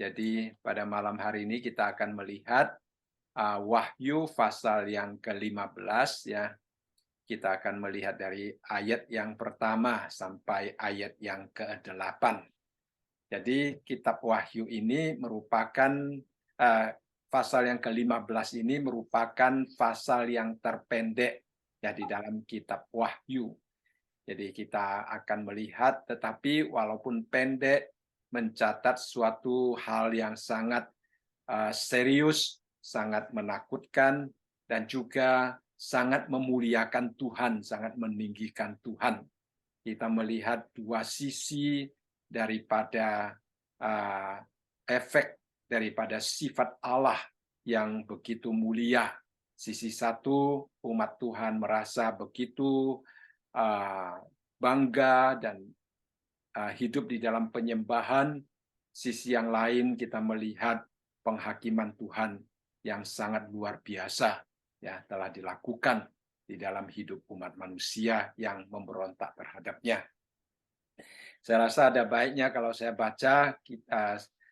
Jadi pada malam hari ini kita akan melihat Wahyu pasal yang ke-15 ya. Kita akan melihat dari ayat yang pertama sampai ayat yang ke-8. Jadi kitab Wahyu ini merupakan pasal yang ke-15 ini merupakan pasal yang terpendek ya di dalam kitab Wahyu. Jadi kita akan melihat, tetapi walaupun pendek, mencatat suatu hal yang sangat serius, sangat menakutkan, dan juga sangat memuliakan Tuhan, sangat meninggikan Tuhan. Kita melihat dua sisi daripada efek daripada sifat Allah yang begitu mulia. Sisi satu, umat Tuhan merasa begitu bangga dan hidup di dalam penyembahan. Sisi yang lain kita melihat penghakiman Tuhan yang sangat luar biasa ya telah dilakukan di dalam hidup umat manusia yang memberontak terhadapnya. Saya rasa ada baiknya kalau saya baca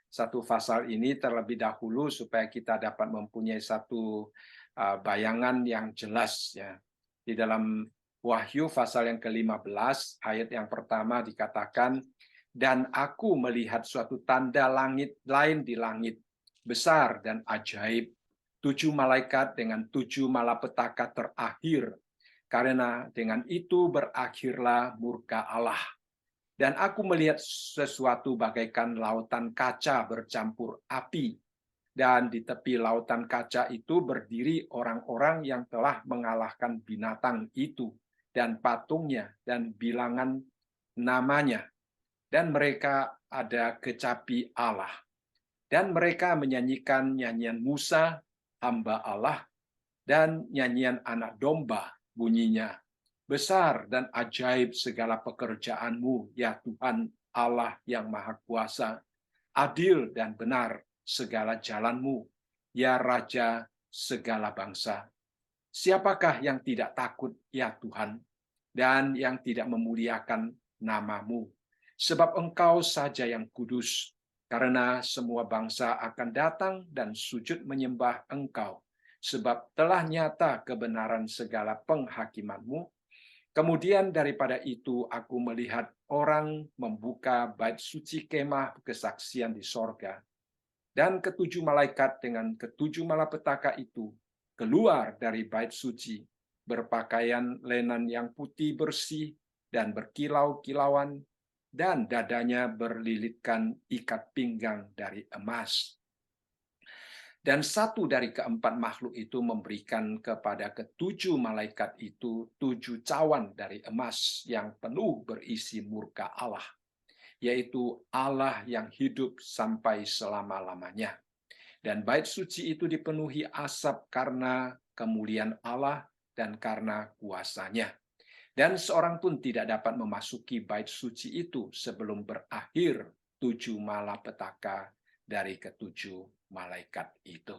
satu pasal ini terlebih dahulu supaya kita dapat mempunyai satu bayangan yang jelas ya. Di dalam Wahyu pasal yang ke-15 ayat yang pertama dikatakan, dan aku melihat suatu tanda langit lain di langit, besar dan ajaib, 7 malaikat dengan 7 malapetaka terakhir, karena dengan itu berakhirlah murka Allah. Dan aku melihat sesuatu bagaikan lautan kaca bercampur api, dan di tepi lautan kaca itu berdiri orang-orang yang telah mengalahkan binatang itu dan patungnya dan bilangan namanya. Dan mereka ada kecapi Allah. Dan mereka menyanyikan nyanyian Musa, hamba Allah, dan nyanyian anak domba bunyinya. Besar dan ajaib segala pekerjaanmu, ya Tuhan Allah yang Maha Kuasa. Adil dan benar segala jalanmu, ya Raja segala bangsa. Siapakah yang tidak takut, ya Tuhan, dan yang tidak memuliakan namamu? Sebab Engkau saja yang kudus, karena semua bangsa akan datang dan sujud menyembah Engkau, sebab telah nyata kebenaran segala penghakimanmu. Kemudian daripada itu aku melihat orang membuka bait suci kemah kesaksian di sorga. Dan ketujuh malaikat dengan ketujuh malapetaka itu keluar dari bait suci, berpakaian lenan yang putih bersih dan berkilau-kilauan, dan dadanya berlilitkan ikat pinggang dari emas. Dan satu dari keempat makhluk itu memberikan kepada ketujuh malaikat itu 7 cawan dari emas yang penuh berisi murka Allah, yaitu Allah yang hidup sampai selama-lamanya. Dan bait suci itu dipenuhi asap karena kemuliaan Allah dan karena kuasanya. Dan seorang pun tidak dapat memasuki bait suci itu sebelum berakhir 7 malapetaka dari ketujuh malaikat itu.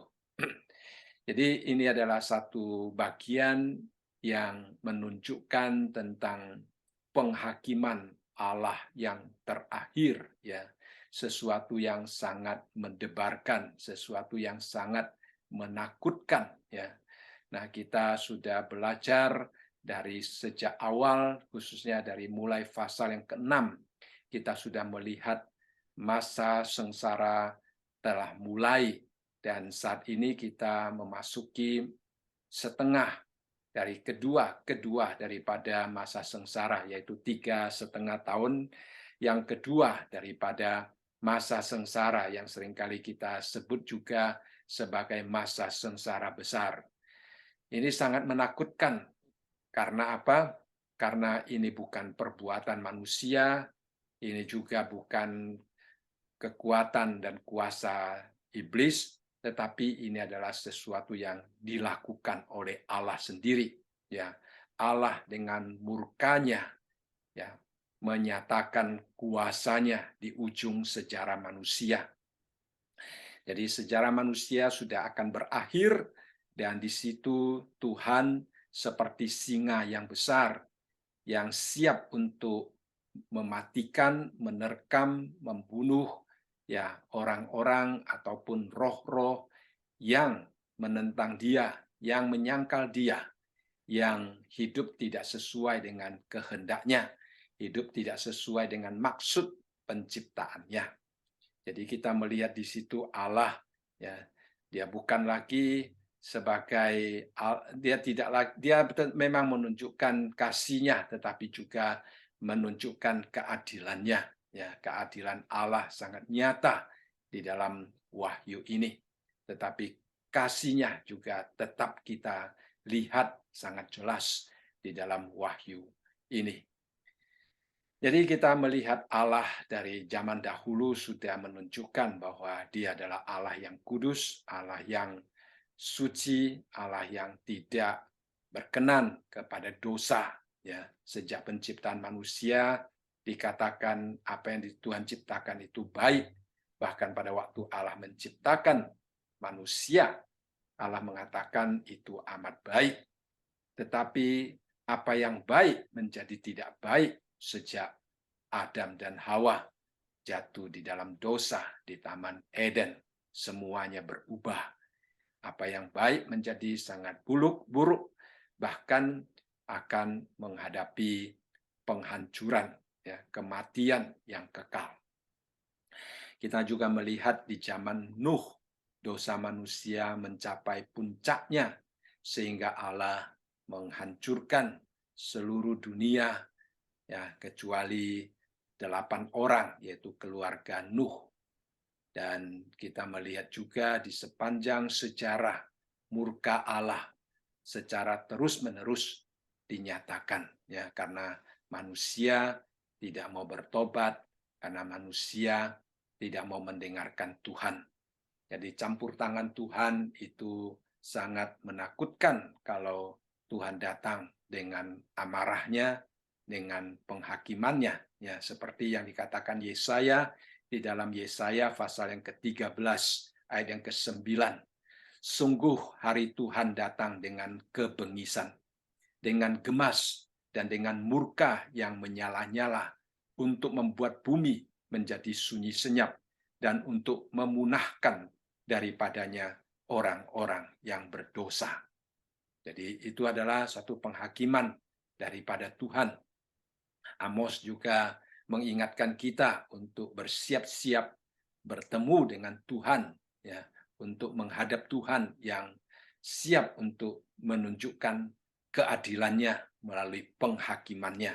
Jadi ini adalah satu bagian yang menunjukkan tentang penghakiman Allah yang terakhir ya, sesuatu yang sangat mendebarkan, sesuatu yang sangat menakutkan ya. Nah, kita sudah belajar dari sejak awal, khususnya dari mulai pasal yang ke-6, kita sudah melihat masa sengsara telah mulai, dan saat ini kita memasuki setengah dari kedua daripada masa sengsara, yaitu 3,5 tahun yang kedua daripada masa sengsara yang seringkali kita sebut juga sebagai masa sengsara besar. Ini sangat menakutkan. Karena apa? Karena ini bukan perbuatan manusia, ini juga bukan kekuatan dan kuasa iblis, tetapi ini adalah sesuatu yang dilakukan oleh Allah sendiri. Ya, Allah dengan murkanya ya menyatakan kuasanya di ujung sejarah manusia. Jadi sejarah manusia sudah akan berakhir, dan di situ Tuhan seperti singa yang besar yang siap untuk mematikan, menerkam, membunuh ya orang-orang ataupun roh-roh yang menentang dia, yang menyangkal dia, yang hidup tidak sesuai dengan kehendaknya, hidup tidak sesuai dengan maksud penciptaannya. Jadi kita melihat di situ Allah, ya, dia bukan lagi sebagai dia memang menunjukkan kasihnya, tetapi juga menunjukkan keadilannya. Ya, keadilan Allah sangat nyata di dalam wahyu ini. Tetapi kasihnya juga tetap kita lihat sangat jelas di dalam wahyu ini. Jadi kita melihat Allah dari zaman dahulu sudah menunjukkan bahwa Dia adalah Allah yang kudus, Allah yang suci, Allah yang tidak berkenan kepada dosa. Ya, sejak penciptaan manusia dikatakan apa yang Tuhan ciptakan itu baik. Bahkan pada waktu Allah menciptakan manusia, Allah mengatakan itu amat baik. Tetapi apa yang baik menjadi tidak baik sejak Adam dan Hawa jatuh di dalam dosa di Taman Eden. Semuanya berubah. Apa yang baik menjadi sangat buruk, bahkan akan menghadapi penghancuran, ya, kematian yang kekal. Kita juga melihat di zaman Nuh, dosa manusia mencapai puncaknya, sehingga Allah menghancurkan seluruh dunia, ya, kecuali 8 orang, yaitu keluarga Nuh. Dan kita melihat juga di sepanjang sejarah murka Allah secara terus-menerus dinyatakan, ya, karena manusia tidak mau bertobat, karena manusia tidak mau mendengarkan Tuhan. Jadi campur tangan Tuhan itu sangat menakutkan kalau Tuhan datang dengan amarahnya, dengan penghakimannya, ya, seperti yang dikatakan Yesaya di dalam Yesaya pasal yang ke-13 ayat yang ke-9. Sungguh hari Tuhan datang dengan kebengisan, dengan gemas, dan dengan murka yang menyala-nyala untuk membuat bumi menjadi sunyi senyap dan untuk memunahkan daripadanya orang-orang yang berdosa. Jadi itu adalah satu penghakiman daripada Tuhan. Amos juga mengingatkan kita untuk bersiap-siap bertemu dengan Tuhan, ya, untuk menghadap Tuhan yang siap untuk menunjukkan keadilannya melalui penghakimannya.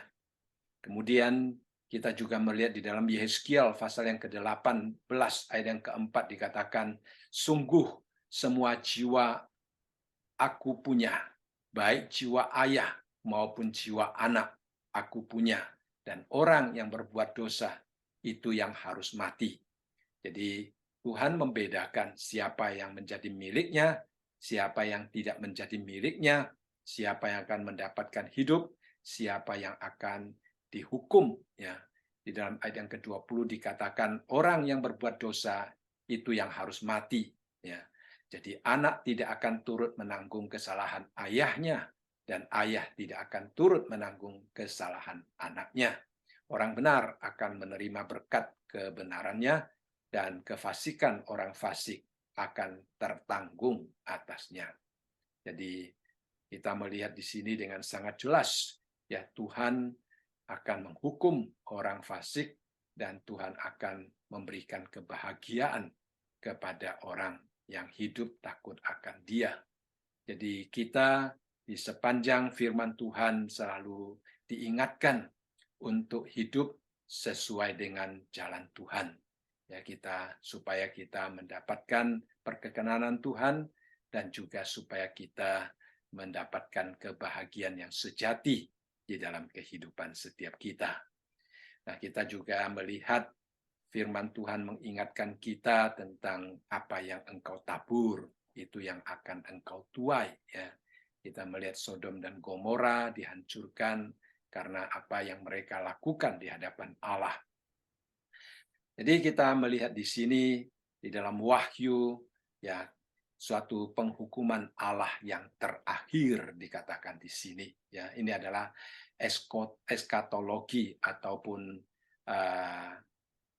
Kemudian kita juga melihat di dalam Yehezkiel pasal yang ke-18 ayat yang ke-4 dikatakan, sungguh semua jiwa aku punya, baik jiwa ayah maupun jiwa anak aku punya, dan orang yang berbuat dosa itu yang harus mati. Jadi Tuhan membedakan siapa yang menjadi miliknya, siapa yang tidak menjadi miliknya, siapa yang akan mendapatkan hidup, siapa yang akan dihukum. Ya, di dalam ayat yang ke-20 dikatakan orang yang berbuat dosa itu yang harus mati. Ya, jadi anak tidak akan turut menanggung kesalahan ayahnya, dan ayah tidak akan turut menanggung kesalahan anaknya. Orang benar akan menerima berkat kebenarannya, dan kefasikan orang fasik akan tertanggung atasnya. Jadi kita melihat di sini dengan sangat jelas, ya, Tuhan akan menghukum orang fasik dan Tuhan akan memberikan kebahagiaan kepada orang yang hidup takut akan Dia. Jadi kita di sepanjang firman Tuhan selalu diingatkan untuk hidup sesuai dengan jalan Tuhan. Ya, supaya kita mendapatkan perkenanan Tuhan dan juga supaya kita mendapatkan kebahagiaan yang sejati di dalam kehidupan setiap kita. Nah, kita juga melihat firman Tuhan mengingatkan kita tentang apa yang engkau tabur, itu yang akan engkau tuai. Ya. Kita melihat Sodom dan Gomora dihancurkan karena apa yang mereka lakukan di hadapan Allah. Jadi kita melihat di sini di dalam Wahyu, ya, suatu penghukuman Allah yang terakhir dikatakan di sini. Ya, ini adalah eskatologi ataupun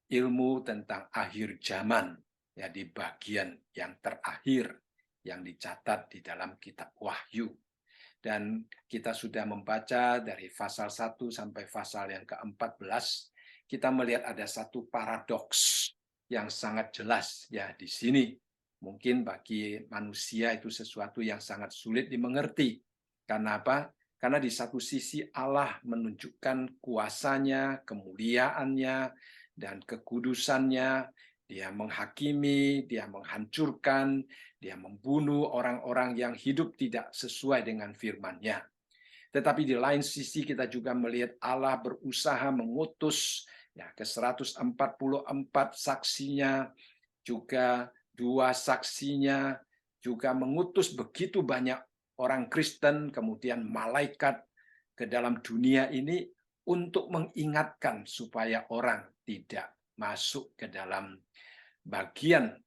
ilmu tentang akhir zaman, ya, di bagian yang terakhir yang dicatat di dalam kitab Wahyu. Dan kita sudah membaca dari pasal 1 sampai pasal yang ke-14, kita melihat ada satu paradoks yang sangat jelas ya di sini. Mungkin bagi manusia itu sesuatu yang sangat sulit dimengerti. Karena apa? Karena di satu sisi Allah menunjukkan kuasanya, kemuliaannya, dan kekudusannya. Dia menghakimi, dia menghancurkan, dia membunuh orang-orang yang hidup tidak sesuai dengan firman-Nya. Tetapi di lain sisi kita juga melihat Allah berusaha mengutus ya ke 144 saksinya, juga 2 saksinya, juga mengutus begitu banyak orang Kristen, kemudian malaikat ke dalam dunia ini untuk mengingatkan supaya orang tidak masuk ke dalam bagian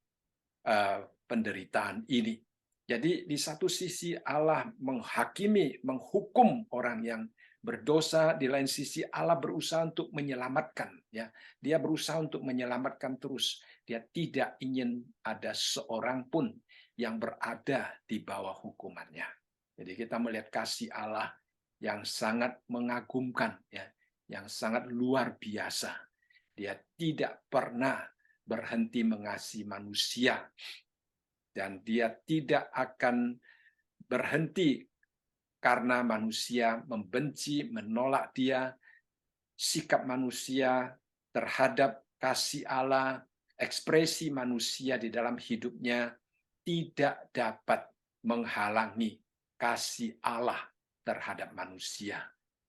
penderitaan ini. Jadi di satu sisi Allah menghakimi, menghukum orang yang berdosa, di lain sisi Allah berusaha untuk menyelamatkan, ya. Dia berusaha untuk menyelamatkan terus. Dia tidak ingin ada seorang pun yang berada di bawah hukumannya. Jadi kita melihat kasih Allah yang sangat mengagumkan, ya, yang sangat luar biasa. Dia tidak pernah berhenti mengasihi manusia, dan dia tidak akan berhenti karena manusia membenci, menolak dia. Sikap manusia terhadap kasih Allah, ekspresi manusia di dalam hidupnya tidak dapat menghalangi kasih Allah terhadap manusia.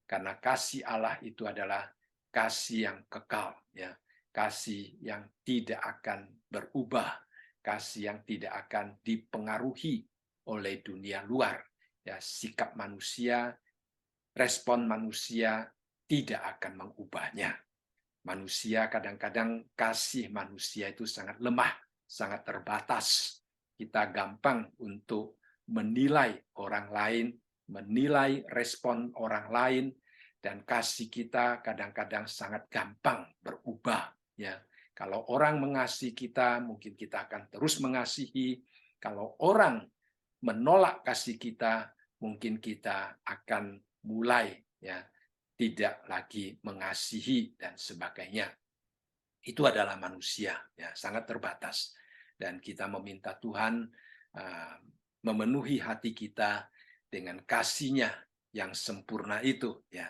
Karena kasih Allah itu adalah kasih yang kekal, ya, kasih yang tidak akan berubah, kasih yang tidak akan dipengaruhi oleh dunia luar. Ya, sikap manusia, respon manusia tidak akan mengubahnya. Manusia kadang-kadang kasih manusia itu sangat lemah, sangat terbatas. Kita gampang untuk menilai orang lain, menilai respon orang lain, dan kasih kita kadang-kadang sangat gampang berubah. Ya, kalau orang mengasihi kita, mungkin kita akan terus mengasihi. Kalau orang menolak kasih kita, mungkin kita akan mulai ya tidak lagi mengasihi dan sebagainya. Itu adalah manusia, ya, sangat terbatas. Dan kita meminta Tuhan memenuhi hati kita dengan kasih-Nya yang sempurna itu, ya.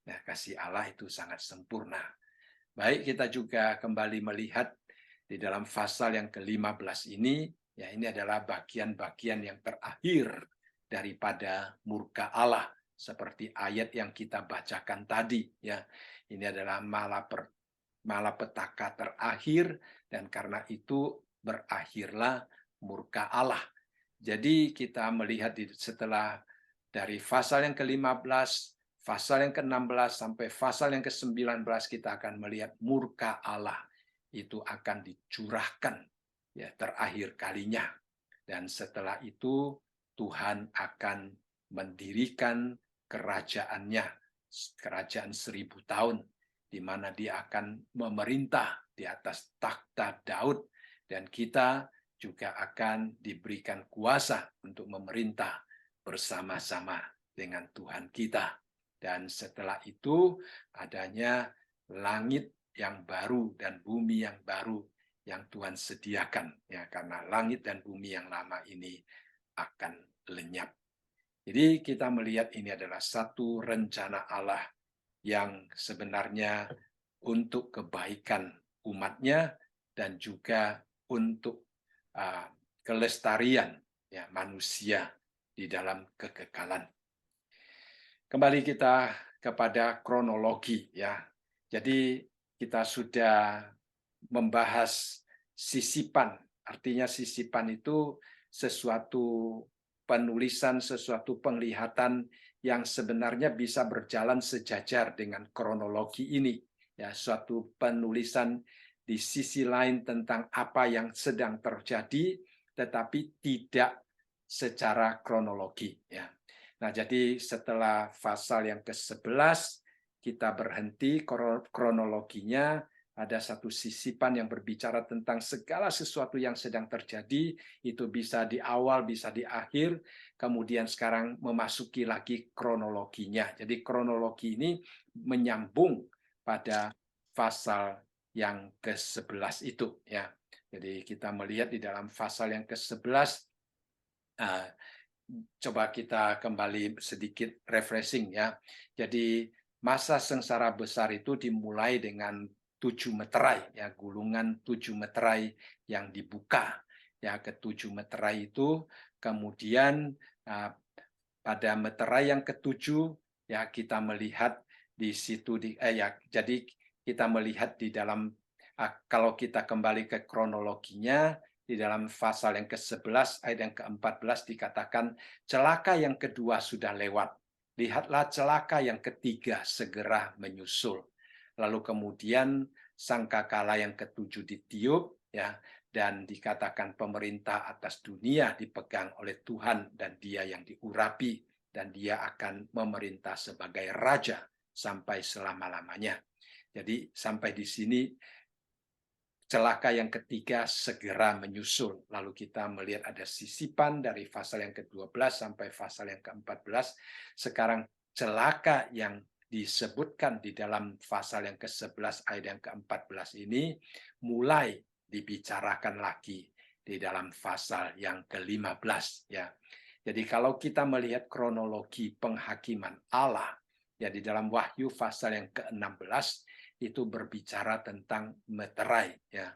Nah, kasih Allah itu sangat sempurna. Baik, kita juga kembali melihat di dalam pasal yang ke-15 ini, ya, ini adalah bagian-bagian yang terakhir daripada murka Allah, seperti ayat yang kita bacakan tadi, ya. Ini adalah malapetaka terakhir, dan karena itu berakhirlah murka Allah. Jadi kita melihat setelah dari pasal yang ke-15, pasal yang ke-16 sampai pasal yang ke-19, kita akan melihat murka Allah itu akan dicurahkan ya terakhir kalinya. Dan setelah itu Tuhan akan mendirikan kerajaannya, kerajaan 1000 tahun, di mana dia akan memerintah di atas takhta Daud, dan kita juga akan diberikan kuasa untuk memerintah bersama-sama dengan Tuhan kita. Dan setelah itu adanya langit yang baru dan bumi yang baru yang Tuhan sediakan, ya, karena langit dan bumi yang lama ini akan lenyap. Jadi kita melihat ini adalah satu rencana Allah yang sebenarnya untuk kebaikan umatnya dan juga untuk kelestarian ya manusia di dalam kekekalan. Kembali kita kepada kronologi, ya. Jadi kita sudah membahas sisipan. Artinya sisipan itu sesuatu penulisan, sesuatu penglihatan yang sebenarnya bisa berjalan sejajar dengan kronologi ini. Ya, suatu penulisan di sisi lain tentang apa yang sedang terjadi, tetapi tidak secara kronologi. Ya. Nah, jadi setelah pasal yang ke-11, kita berhenti kronologinya ada satu sisipan yang berbicara tentang segala sesuatu yang sedang terjadi, itu bisa di awal, bisa di akhir, kemudian sekarang memasuki lagi kronologinya. Jadi kronologi ini menyambung pada pasal yang ke-11 itu, ya. Jadi kita melihat di dalam pasal yang ke-11, coba kita kembali sedikit refreshing, ya. Jadi masa sengsara besar itu dimulai dengan 7 meterai, ya, gulungan 7 meterai yang dibuka, ya. Ke-7 meterai itu kemudian pada meterai yang ke-7, ya, kita melihat di situ ya, jadi kita melihat di dalam kalau kita kembali ke kronologinya, di dalam pasal yang ke-11 ayat yang ke-14 dikatakan, celaka yang kedua sudah lewat, lihatlah celaka yang ketiga segera menyusul. Lalu kemudian sangkakala yang ke-7 ditiup, ya, dan dikatakan pemerintah atas dunia dipegang oleh Tuhan dan Dia yang diurapi, dan Dia akan memerintah sebagai raja sampai selama-lamanya. Jadi sampai di sini celaka yang ketiga segera menyusul. Lalu kita melihat ada sisipan dari pasal yang ke-12 sampai pasal yang ke-14. Sekarang celaka yang disebutkan di dalam pasal yang ke-11 ayat yang ke-14 ini mulai dibicarakan lagi di dalam pasal yang ke-15, ya. Jadi kalau kita melihat kronologi penghakiman Allah, ya, di dalam Wahyu pasal yang ke-16 itu berbicara tentang meterai, ya.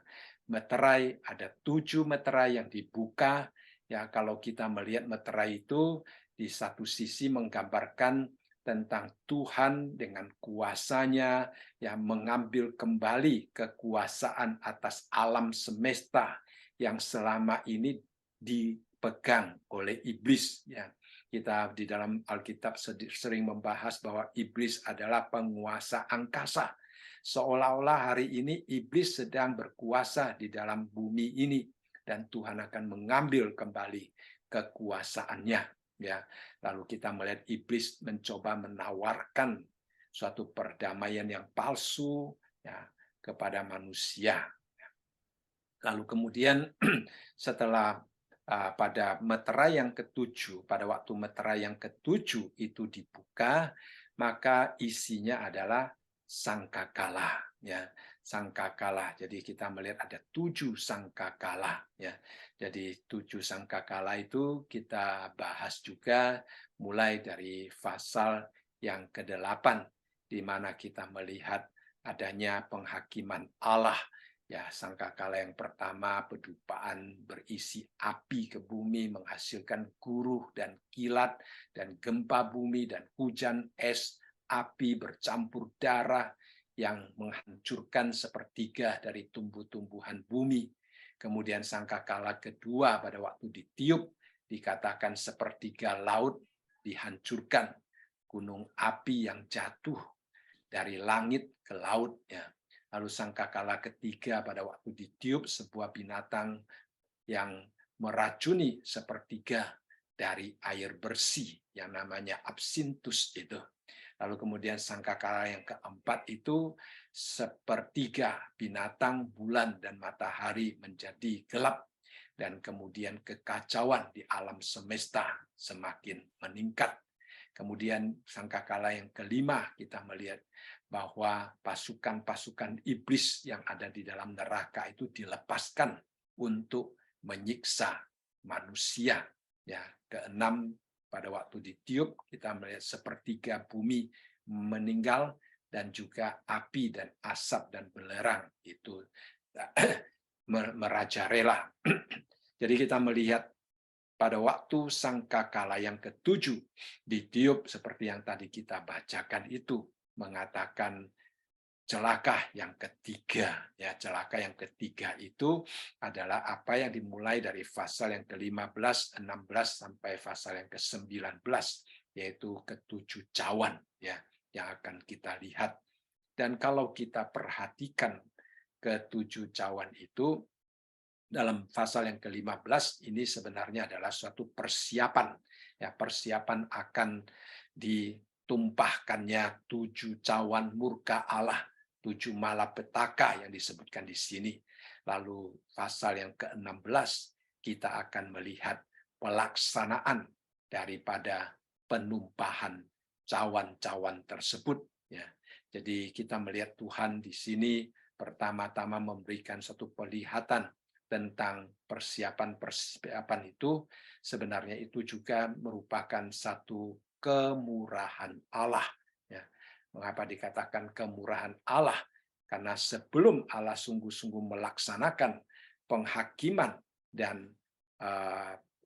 Meterai, ada 7 meterai yang dibuka, ya. Kalau kita melihat meterai itu di satu sisi menggambarkan tentang Tuhan dengan kuasanya yang mengambil kembali kekuasaan atas alam semesta yang selama ini dipegang oleh iblis, ya. Kita di dalam Alkitab sering membahas bahwa iblis adalah penguasa angkasa. Seolah-olah hari ini iblis sedang berkuasa di dalam bumi ini dan Tuhan akan mengambil kembali kekuasaannya, ya. Lalu kita melihat iblis mencoba menawarkan suatu perdamaian yang palsu, ya, kepada manusia. Lalu kemudian setelah pada meterai yang ke-7, pada waktu meterai yang ke-7 itu dibuka, maka isinya adalah sangkakala, ya, sangkakala. Jadi kita melihat ada 7 sangkakala, ya. Jadi 7 sangkakala itu kita bahas juga mulai dari pasal yang ke-8, di mana kita melihat adanya penghakiman Allah. Ya, sangkakala yang pertama, pedupaan berisi api ke bumi, menghasilkan guruh dan kilat, dan gempa bumi, dan hujan es, api bercampur darah yang menghancurkan sepertiga dari tumbuh-tumbuhan bumi. Kemudian sangkakala kedua pada waktu ditiup, dikatakan sepertiga laut dihancurkan, gunung api yang jatuh dari langit ke laut, ya. Lalu sangkakala ketiga pada waktu ditiup, sebuah binatang yang meracuni sepertiga dari air bersih yang namanya absintus itu. Lalu kemudian sangkakala yang keempat itu sepertiga binatang, bulan, dan matahari menjadi gelap. Dan kemudian kekacauan di alam semesta semakin meningkat. Kemudian sangkakala yang kelima kita melihat bahwa pasukan-pasukan iblis yang ada di dalam neraka itu dilepaskan untuk menyiksa manusia. Ya, keenam pada waktu ditiup kita melihat sepertiga bumi meninggal dan juga api dan asap dan belerang itu merajalela. Jadi kita melihat pada waktu sangkakala yang ke-7 ditiup seperti yang tadi kita bacakan itu mengatakan celaka yang ketiga, ya. Celaka yang ketiga itu adalah apa yang dimulai dari pasal yang ke-15, 16 sampai pasal yang ke-19, yaitu ke-7 cawan, ya, yang akan kita lihat. Dan kalau kita perhatikan ke-7 cawan itu dalam pasal yang ke-15 ini sebenarnya adalah suatu persiapan, ya, persiapan akan ditumpahkannya 7 cawan murka Allah 7 malapetaka yang disebutkan di sini. Lalu pasal yang ke-16 kita akan melihat pelaksanaan daripada penumpahan cawan-cawan tersebut, ya. Jadi kita melihat Tuhan di sini pertama-tama memberikan satu penglihatan tentang persiapan itu. Sebenarnya itu juga merupakan satu kemurahan Allah, ya. Mengapa dikatakan kemurahan Allah? Karena sebelum Allah sungguh-sungguh melaksanakan penghakiman dan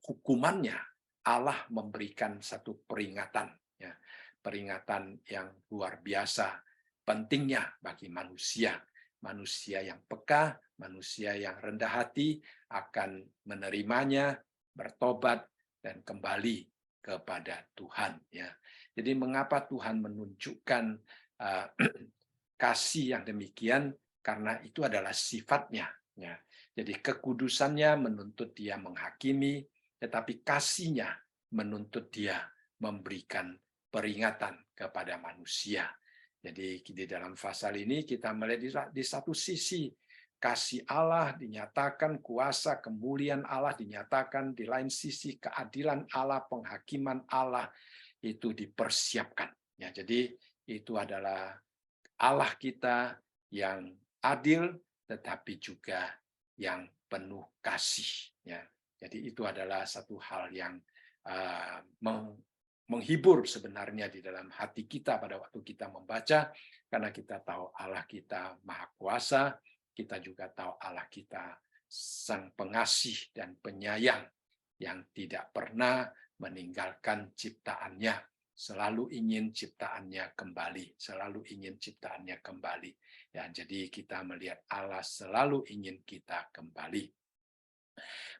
hukumannya, Allah memberikan satu peringatan, ya, peringatan yang luar biasa pentingnya bagi manusia. Manusia yang peka, manusia yang rendah hati akan menerimanya, bertobat, dan kembali kepada Tuhan. Ya. Jadi mengapa Tuhan menunjukkan kasih yang demikian? Karena itu adalah sifatnya. Ya. Jadi kekudusannya menuntut dia menghakimi, tetapi kasihnya menuntut dia memberikan peringatan kepada manusia. Jadi di dalam pasal ini kita melihat di satu sisi kasih Allah dinyatakan, kuasa kemuliaan Allah dinyatakan, di lain sisi keadilan Allah, penghakiman Allah itu dipersiapkan. Ya, jadi itu adalah Allah kita yang adil, tetapi juga yang penuh kasih. Ya, jadi itu adalah satu hal yang menghibur sebenarnya di dalam hati kita pada waktu kita membaca, karena kita tahu Allah kita Maha Kuasa, kita juga tahu Allah kita Sang Pengasih dan Penyayang yang tidak pernah meninggalkan ciptaannya, selalu ingin ciptaannya kembali, selalu ingin ciptaannya kembali. Ya, jadi kita melihat Allah selalu ingin kita kembali.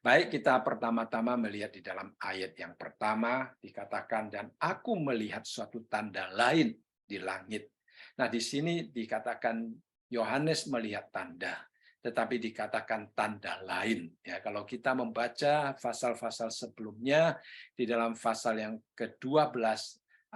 Baik, kita pertama-tama melihat di dalam ayat yang pertama dikatakan, dan aku melihat suatu tanda lain di langit. Nah, di sini dikatakan Yohanes melihat tanda, tetapi dikatakan tanda lain. Ya, kalau kita membaca pasal-pasal sebelumnya, di dalam pasal yang ke-12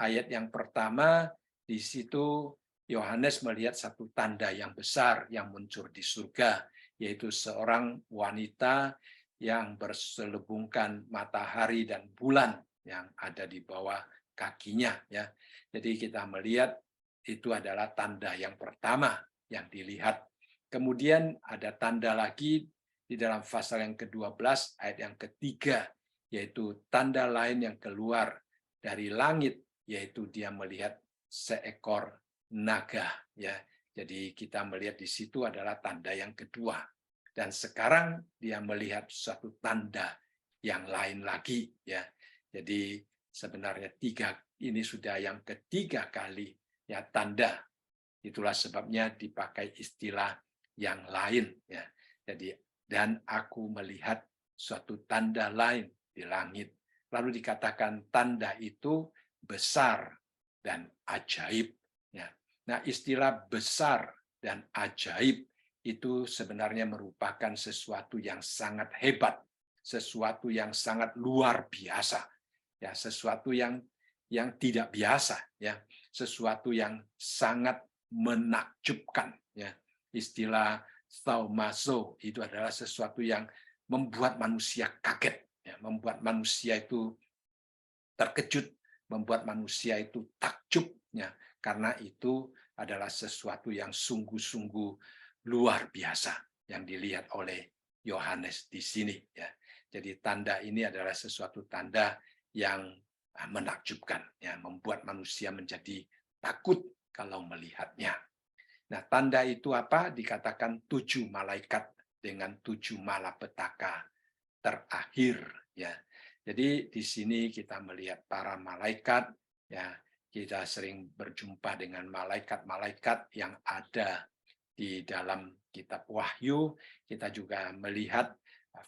ayat yang pertama, di situ Yohanes melihat satu tanda yang besar yang muncul di surga, yaitu seorang wanita yang berselubungkan matahari dan bulan yang ada di bawah kakinya. Ya, jadi kita melihat itu adalah tanda yang pertama yang dilihat. Kemudian ada tanda lagi di dalam pasal yang ke-12 ayat yang ketiga, yaitu tanda lain yang keluar dari langit, yaitu dia melihat seekor naga. Ya, jadi kita melihat di situ adalah tanda yang kedua. Dan sekarang dia melihat suatu tanda yang lain lagi, ya. Jadi sebenarnya ini sudah yang ketiga kali ya tanda. Itulah sebabnya dipakai istilah yang lain, ya. Jadi dan aku melihat suatu tanda lain di langit. Lalu dikatakan tanda itu besar dan ajaib, ya. Nah, istilah besar dan ajaib itu sebenarnya merupakan sesuatu yang sangat hebat, sesuatu yang sangat luar biasa, ya, sesuatu yang tidak biasa, ya, sesuatu yang sangat menakjubkan, ya. Istilah thaumazo itu adalah sesuatu yang membuat manusia kaget, ya, membuat manusia itu terkejut, membuat manusia itu takjub, ya, karena itu adalah sesuatu yang sungguh-sungguh luar biasa yang dilihat oleh Yohanes di sini, ya. Jadi tanda ini adalah sesuatu tanda yang menakjubkan, ya, membuat manusia menjadi takut kalau melihatnya. Nah, tanda itu apa? Dikatakan 7 malaikat dengan 7 malapetaka terakhir, ya. Jadi di sini kita melihat para malaikat, ya. Kita sering berjumpa dengan malaikat-malaikat yang ada di dalam kitab Wahyu. Kita juga melihat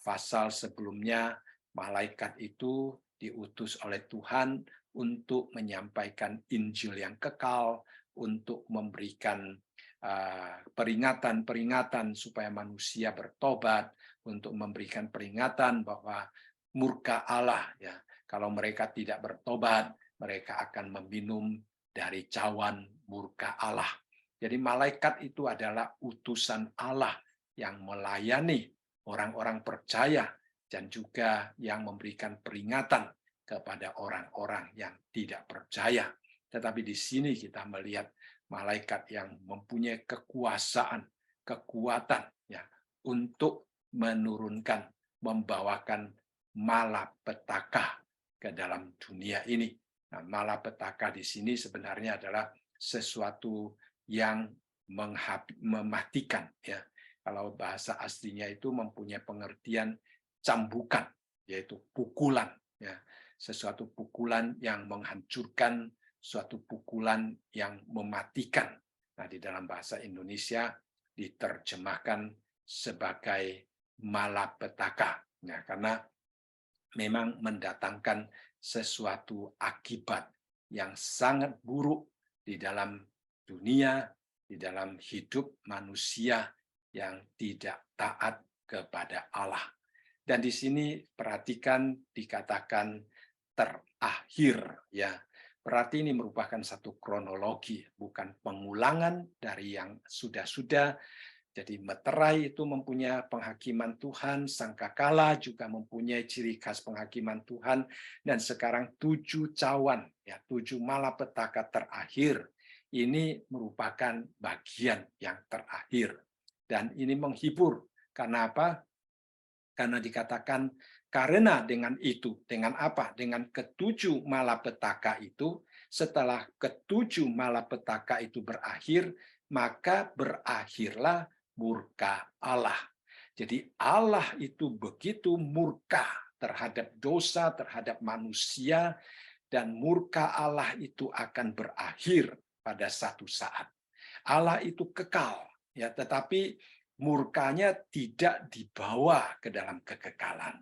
pasal sebelumnya, malaikat itu diutus oleh Tuhan untuk menyampaikan Injil yang kekal, untuk memberikan peringatan-peringatan supaya manusia bertobat, untuk memberikan peringatan bahwa murka Allah, ya, kalau mereka tidak bertobat, mereka akan meminum dari cawan murka Allah. Jadi malaikat itu adalah utusan Allah yang melayani orang-orang percaya dan juga yang memberikan peringatan kepada orang-orang yang tidak percaya. Tetapi di sini kita melihat malaikat yang mempunyai kekuasaan, kekuatan ya untuk menurunkan, membawakan malapetaka ke dalam dunia ini. Nah, malapetaka di sini sebenarnya adalah sesuatu yang mematikan ya. Kalau bahasa aslinya itu mempunyai pengertian cambukan, yaitu pukulan ya. Sesuatu pukulan yang menghancurkan, suatu pukulan yang mematikan. Nah, di dalam bahasa Indonesia diterjemahkan sebagai malapetaka. Ya, karena memang mendatangkan sesuatu akibat yang sangat buruk di dalam dunia, di dalam hidup manusia yang tidak taat kepada Allah. Dan di sini perhatikan dikatakan terakhir ya. Berarti ini merupakan satu kronologi, bukan pengulangan dari yang sudah-sudah. Jadi meterai itu mempunyai penghakiman Tuhan, sangkakala juga mempunyai ciri khas penghakiman Tuhan, dan sekarang 7 cawan, ya 7 malapetaka terakhir, ini merupakan bagian yang terakhir. Dan ini menghibur, karena apa? Karena dikatakan, karena dengan itu, dengan apa? Dengan ketujuh malapetaka itu, setelah ketujuh malapetaka itu berakhir, maka berakhirlah murka Allah. Jadi Allah itu begitu murka terhadap dosa, terhadap manusia, dan murka Allah itu akan berakhir pada satu saat. Allah itu kekal, ya, tetapi murkanya tidak dibawa ke dalam kekekalan.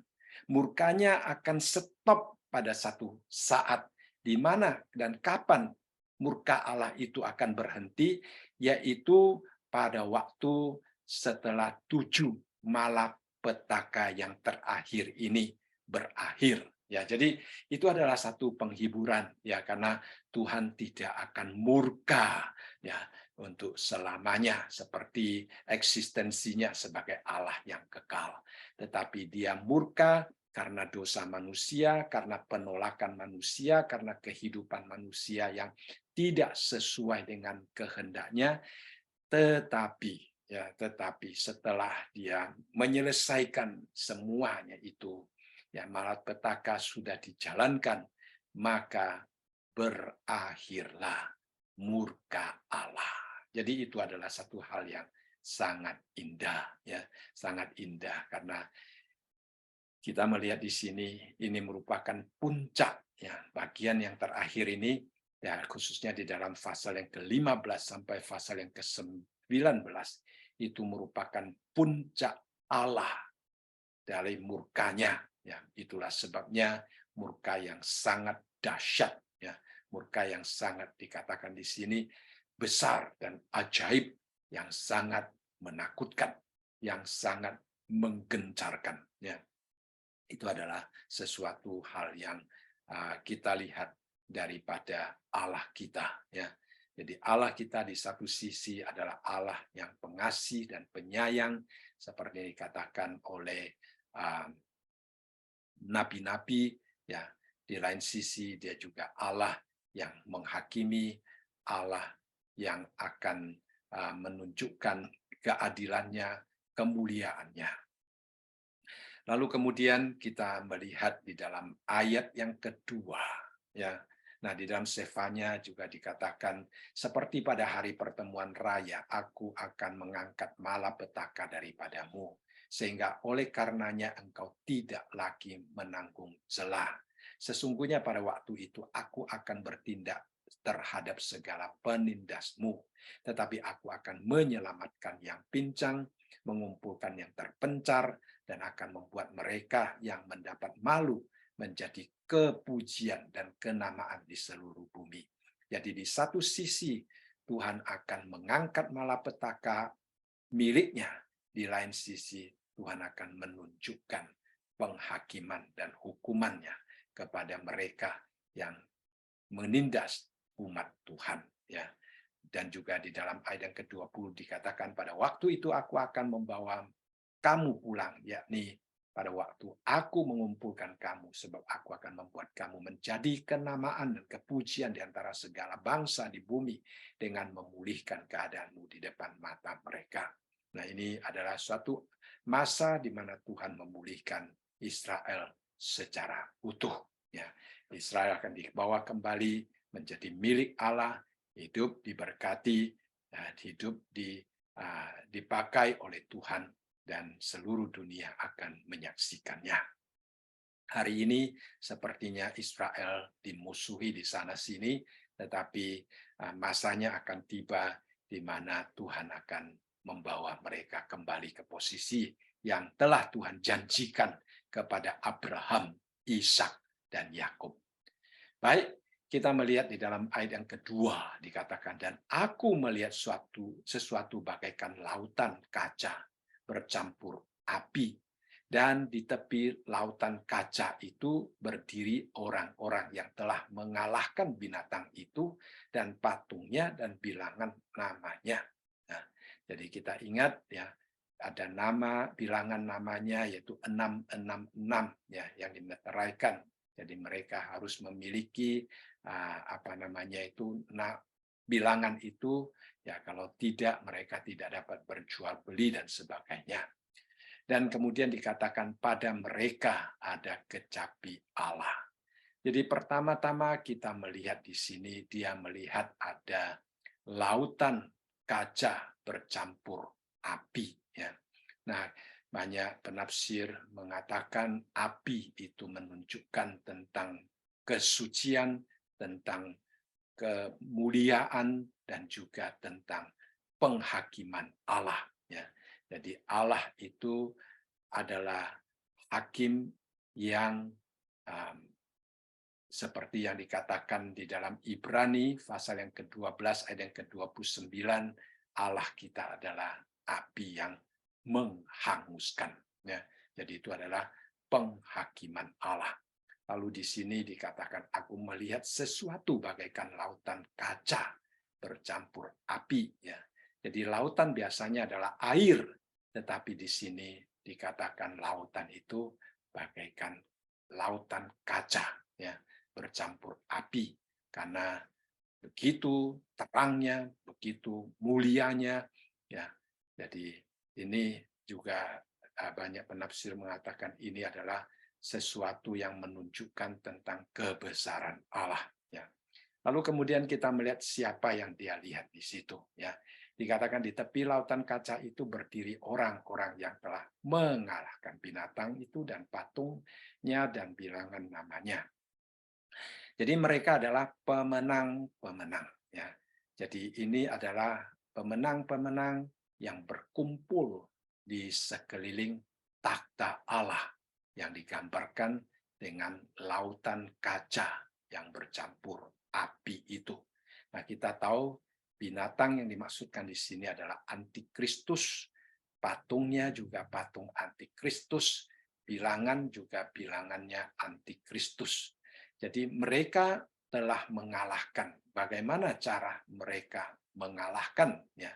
Murkanya akan stop pada satu saat, di mana dan kapan murka Allah itu akan berhenti, yaitu pada waktu setelah 7 malapetaka yang terakhir ini berakhir. Ya, jadi itu adalah satu penghiburan ya, karena Tuhan tidak akan murka ya untuk selamanya seperti eksistensinya sebagai Allah yang kekal. Tetapi dia murka karena dosa manusia, karena penolakan manusia, karena kehidupan manusia yang tidak sesuai dengan kehendaknya. Tetapi setelah dia menyelesaikan semuanya itu, ya malapetaka sudah dijalankan, maka berakhirlah murka Allah. Jadi itu adalah satu hal yang sangat indah, ya, sangat indah, karena kita melihat di sini ini merupakan puncak, ya, bagian yang terakhir ini, ya, khususnya di dalam pasal yang ke-15 sampai pasal yang ke-19 itu merupakan puncak Allah dari murkanya. Ya, itulah sebabnya murka yang sangat dahsyat, ya, murka yang sangat dikatakan di sini besar dan ajaib, yang sangat menakutkan, yang sangat menggencarkan. Ya, itu adalah sesuatu hal yang kita lihat daripada Allah kita. Ya, jadi Allah kita di satu sisi adalah Allah yang pengasih dan penyayang, seperti dikatakan oleh nabi-nabi, ya. Di lain sisi dia juga Allah yang menghakimi, Allah yang akan menunjukkan keadilannya, kemuliaannya. Lalu kemudian kita melihat di dalam ayat yang kedua, ya. Nah, di dalam Sefanya juga dikatakan, seperti pada hari pertemuan raya, aku akan mengangkat malapetaka daripadamu, sehingga oleh karenanya engkau tidak lagi menanggung celah. Sesungguhnya pada waktu itu aku akan bertindak terhadap segala penindasmu, tetapi aku akan menyelamatkan yang pincang, mengumpulkan yang terpencar, dan akan membuat mereka yang mendapat malu menjadi kepujian dan kenamaan di seluruh bumi. Jadi di satu sisi Tuhan akan mengangkat malapetaka miliknya, di lain sisi Tuhan akan menunjukkan penghakiman dan hukumannya kepada mereka yang menindas umat Tuhan. Ya, dan juga di dalam ayat yang ke-20 dikatakan pada waktu itu aku akan membawa kamu pulang, yakni pada waktu aku mengumpulkan kamu, sebab aku akan membuat kamu menjadi kenamaan dan kepujian di antara segala bangsa di bumi dengan memulihkan keadaanmu di depan mata mereka. Nah, ini adalah suatu masa di mana Tuhan memulihkan Israel secara utuh. Ya, Israel akan dibawa kembali menjadi milik Allah, hidup diberkati, hidup dipakai oleh Tuhan, dan seluruh dunia akan menyaksikannya. Hari ini sepertinya Israel dimusuhi di sana-sini, tetapi masanya akan tiba di mana Tuhan akan membawa mereka kembali ke posisi yang telah Tuhan janjikan kepada Abraham, Ishak, dan Yakub. Baik, kita melihat di dalam ayat yang kedua dikatakan, dan aku melihat sesuatu bagaikan lautan kaca bercampur api, dan di tepi lautan kaca itu berdiri orang-orang yang telah mengalahkan binatang itu dan patungnya dan bilangan namanya. Nah, jadi kita ingat ya, ada nama, bilangan namanya yaitu 666 ya, yang dimeteraikan. Jadi mereka harus memiliki bilangan itu ya, kalau tidak mereka tidak dapat berjual beli dan sebagainya. Dan kemudian dikatakan pada mereka ada kecapi Allah. Jadi pertama-tama kita melihat di sini, dia melihat ada lautan kaca bercampur api. Ya. Nah, banyak penafsir mengatakan api itu menunjukkan tentang kesucian, tentang kemuliaan, dan juga tentang penghakiman Allah. Ya. Jadi Allah itu adalah hakim yang seperti yang dikatakan di dalam Ibrani pasal yang ke-12 ayat yang ke-29, Allah kita adalah api yang menghanguskan. Ya. Jadi itu adalah penghakiman Allah. Lalu di sini dikatakan, aku melihat sesuatu bagaikan lautan kaca bercampur api. Ya. Jadi lautan biasanya adalah air, tetapi di sini dikatakan lautan itu bagaikan lautan kaca, ya, bercampur api, karena begitu terangnya, begitu mulianya, ya. Jadi ini juga banyak penafsir mengatakan ini adalah sesuatu yang menunjukkan tentang kebesaran Allah. Ya. Lalu kemudian kita melihat siapa yang dia lihat di situ. Ya. Dikatakan di tepi lautan kaca itu berdiri orang-orang yang telah mengalahkan binatang itu dan patungnya dan bilangan namanya. Jadi mereka adalah pemenang-pemenang. Ya. Jadi ini adalah pemenang-pemenang yang berkumpul di sekeliling takhta Allah yang digambarkan dengan lautan kaca yang bercampur api itu. Nah, kita tahu binatang yang dimaksudkan di sini adalah antikristus, patungnya juga patung antikristus, bilangan juga bilangannya antikristus. Jadi mereka telah mengalahkan. Bagaimana cara mereka mengalahkannya?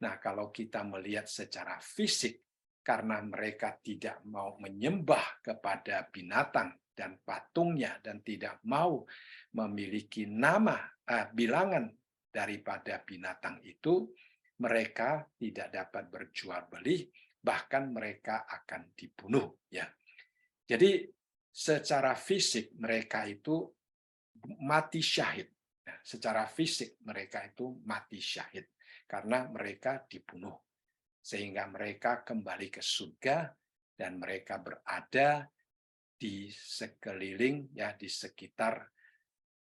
Nah, kalau kita melihat secara fisik, karena mereka tidak mau menyembah kepada binatang dan patungnya dan tidak mau memiliki nama bilangan daripada binatang itu, mereka tidak dapat berjual beli, bahkan mereka akan dibunuh. Ya, jadi secara fisik mereka itu mati syahid. Ya, secara fisik mereka itu mati syahid karena mereka dibunuh, sehingga mereka kembali ke surga dan mereka berada di sekeliling, ya, di sekitar,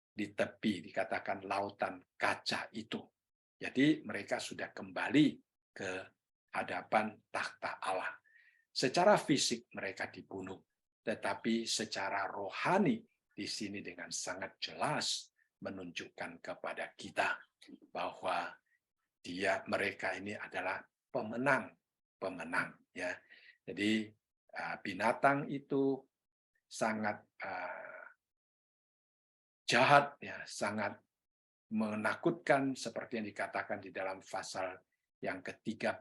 di tepi dikatakan lautan kaca itu. Jadi mereka sudah kembali ke hadapan takhta Allah. Secara fisik mereka dibunuh, tetapi secara rohani di sini dengan sangat jelas menunjukkan kepada kita bahwa mereka ini adalah pemenang, ya. Jadi binatang itu sangat jahat, ya, sangat menakutkan seperti yang dikatakan di dalam pasal yang ke-13,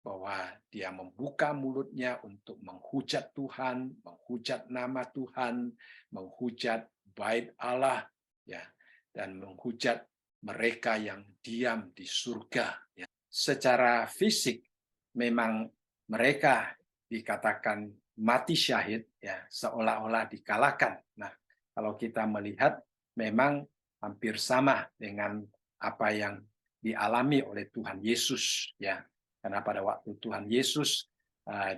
bahwa dia membuka mulutnya untuk menghujat Tuhan, menghujat nama Tuhan, menghujat bait Allah, ya, dan menghujat mereka yang diam di surga. Ya. Secara fisik memang mereka dikatakan mati syahid, ya, seolah-olah dikalahkan. Nah, kalau kita melihat memang hampir sama dengan apa yang dialami oleh Tuhan Yesus, ya. Karena pada waktu Tuhan Yesus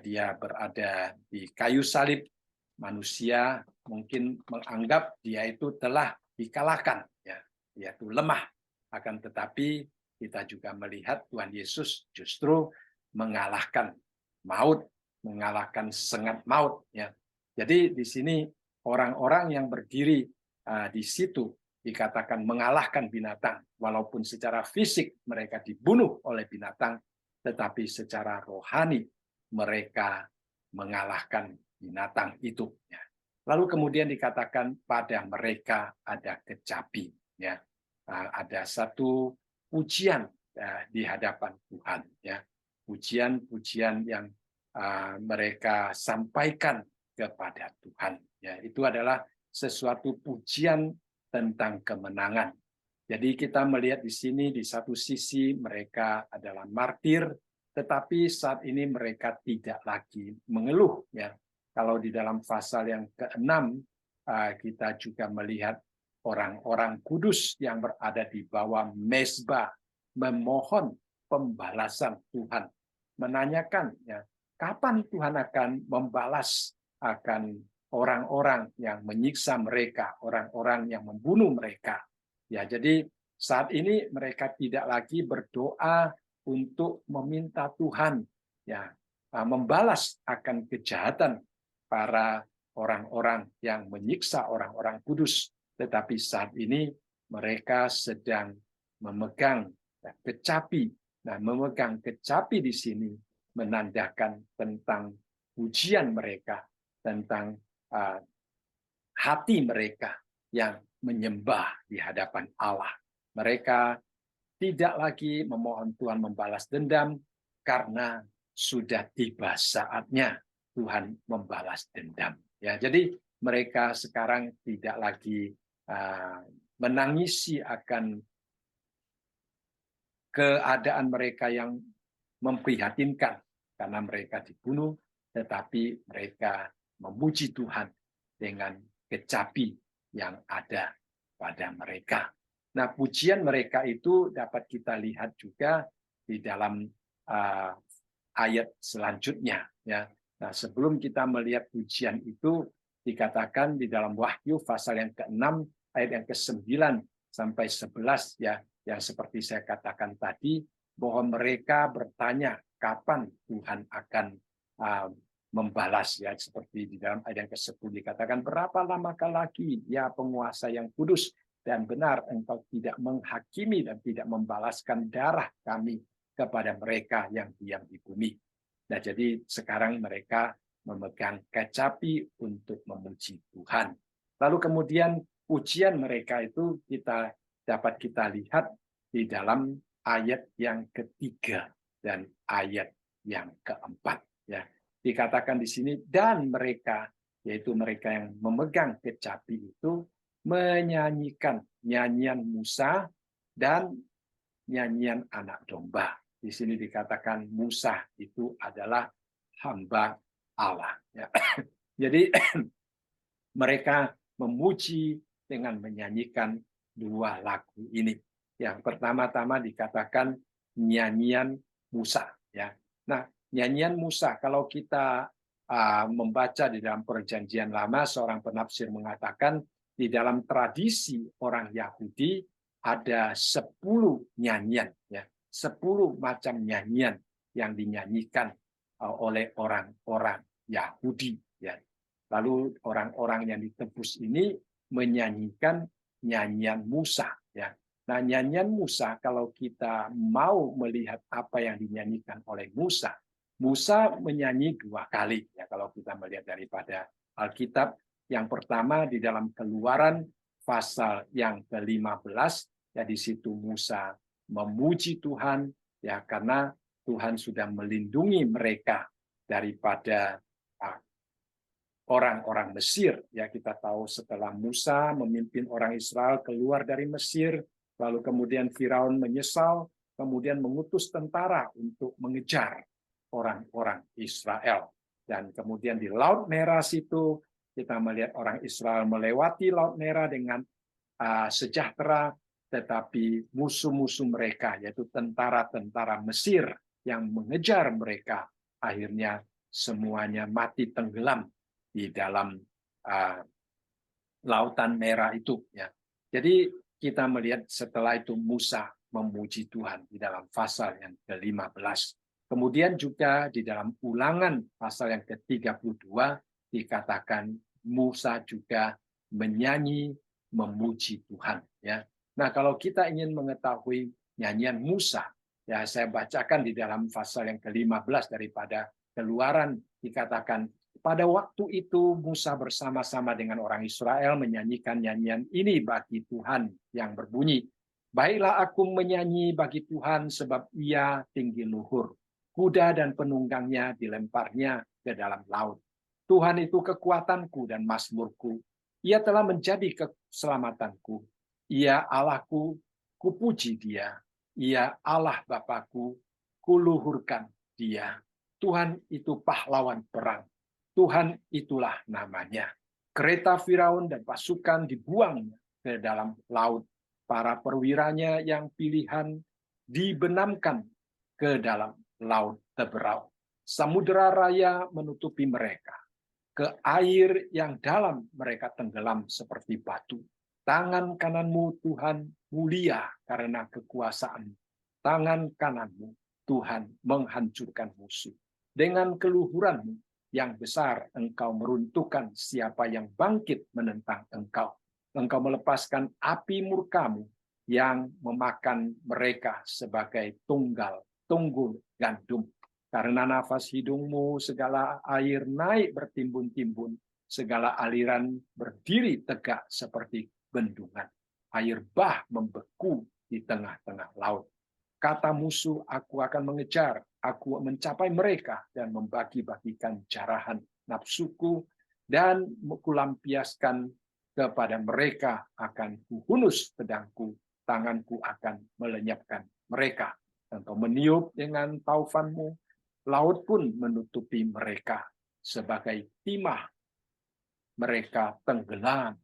dia berada di kayu salib, manusia mungkin menganggap dia itu telah dikalahkan, ya, yaitu lemah. Akan tetapi kita juga melihat Tuhan Yesus justru mengalahkan maut, mengalahkan sengat maut, ya. Jadi di sini orang-orang yang berdiri di situ dikatakan mengalahkan binatang, walaupun secara fisik mereka dibunuh oleh binatang, tetapi secara rohani mereka mengalahkan binatang itu. Ya. Lalu kemudian dikatakan pada mereka ada kecapi, ya, ada satu pujian di hadapan Tuhan, ya, pujian-pujian yang mereka sampaikan kepada Tuhan. Ya, itu adalah sesuatu pujian tentang kemenangan. Jadi kita melihat di sini di satu sisi mereka adalah martir, tetapi saat ini mereka tidak lagi mengeluh. Ya, kalau di dalam pasal yang ke-6 kita juga melihat orang-orang kudus yang berada di bawah mezbah memohon pembalasan Tuhan, menanyakan, ya, kapan Tuhan akan membalas akan orang-orang yang menyiksa mereka, orang-orang yang membunuh mereka. Ya, jadi saat ini mereka tidak lagi berdoa untuk meminta Tuhan, ya, membalas akan kejahatan para orang-orang yang menyiksa orang-orang kudus, tetapi saat ini mereka sedang memegang kecapi. Nah, memegang kecapi di sini menandakan tentang ujian mereka, tentang hati mereka yang menyembah di hadapan Allah. Mereka tidak lagi memohon Tuhan membalas dendam karena sudah tiba saatnya Tuhan membalas dendam. Ya, jadi mereka sekarang tidak lagi menangisi akan keadaan mereka yang memprihatinkan karena mereka dibunuh, tetapi mereka memuji Tuhan dengan kecapi yang ada pada mereka. Nah, pujian mereka itu dapat kita lihat juga di dalam ayat selanjutnya. Ya. Nah, sebelum kita melihat pujian itu, dikatakan di dalam Wahyu pasal yang ke-6 ayat yang ke-9 sampai 11, ya, yang seperti saya katakan tadi, bahwa mereka bertanya kapan Tuhan akan membalas, ya, seperti di dalam ayat yang ke-10 dikatakan, berapa lamakah lagi ya penguasa yang kudus dan benar engkau tidak menghakimi dan tidak membalaskan darah kami kepada mereka yang diam di bumi. Nah, jadi sekarang mereka memegang kecapi untuk memuji Tuhan. Lalu kemudian pujian mereka itu dapat kita lihat di dalam ayat yang ketiga dan ayat yang keempat. Ya, dikatakan di sini, dan mereka, yaitu mereka yang memegang kecapi itu, menyanyikan nyanyian Musa dan nyanyian anak domba. Di sini dikatakan Musa itu adalah hamba Allah. Ya. Jadi mereka memuji dengan menyanyikan dua lagu ini. Yang pertama-tama dikatakan nyanyian Musa. Ya. Nah, nyanyian Musa, kalau kita membaca di dalam Perjanjian Lama, seorang penafsir mengatakan di dalam tradisi orang Yahudi ada 10 nyanyian, ya, 10 macam nyanyian yang dinyanyikan oleh orang-orang Yahudi. Ya. Lalu orang-orang yang ditebus ini menyanyikan nyanyian Musa. Ya. Nah, nyanyian Musa, kalau kita mau melihat apa yang dinyanyikan oleh Musa, Musa menyanyi 2 kali. Ya, kalau kita melihat daripada Alkitab, yang pertama di dalam Keluaran pasal yang ke-15, Ya di situ Musa memuji Tuhan ya karena Tuhan sudah melindungi mereka daripada orang-orang Mesir. Ya kita tahu setelah Musa memimpin orang Israel keluar dari Mesir, lalu kemudian Firaun menyesal, kemudian mengutus tentara untuk mengejar orang-orang Israel. Dan kemudian di Laut Merah situ kita melihat orang Israel melewati Laut Merah dengan sejahtera, tetapi musuh-musuh mereka, yaitu tentara-tentara Mesir yang mengejar mereka, akhirnya semuanya mati tenggelam di dalam Lautan Merah itu. Ya. Jadi kita melihat setelah itu Musa memuji Tuhan di dalam pasal yang ke-15. Kemudian juga di dalam Ulangan pasal yang ke-32 dikatakan Musa juga menyanyi memuji Tuhan. Ya. Nah kalau kita ingin mengetahui nyanyian Musa, ya saya bacakan di dalam pasal yang ke-15 daripada Keluaran dikatakan, pada waktu itu Musa bersama-sama dengan orang Israel menyanyikan nyanyian ini bagi Tuhan yang berbunyi, baiklah aku menyanyi bagi Tuhan sebab ia tinggi luhur. Kuda dan penunggangnya dilemparnya ke dalam laut. Tuhan itu kekuatanku dan mazmurku. Ia telah menjadi keselamatanku. Ia Allahku, kupuji dia. Ia Allah Bapakku, kuluhurkan dia. Tuhan itu pahlawan perang. Tuhan itulah namanya. Kereta Firaun dan pasukan dibuang ke dalam laut. Para perwiranya yang pilihan dibenamkan ke dalam laut teberau. Samudera raya menutupi mereka. Ke air yang dalam mereka tenggelam seperti batu. Tangan kananmu Tuhan mulia karena kekuasaan. Tangan kananmu Tuhan menghancurkan musuh. Dengan keluhuranmu yang besar engkau meruntuhkan siapa yang bangkit menentang engkau. Engkau melepaskan api murkamu yang memakan mereka sebagai tunggul gandum. Karena nafas hidungmu segala air naik bertimbun-timbun, segala aliran berdiri tegak seperti bendungan. Air bah membeku di tengah-tengah laut. Kata musuh, aku akan mengejar, aku mencapai mereka dan membagi-bagikan jarahan nafsuku dan kulampiaskan kepada mereka akan kuhunus pedangku, tanganku akan melenyapkan mereka. Engkau meniup dengan taufanmu, laut pun menutupi mereka sebagai timah. Mereka tenggelam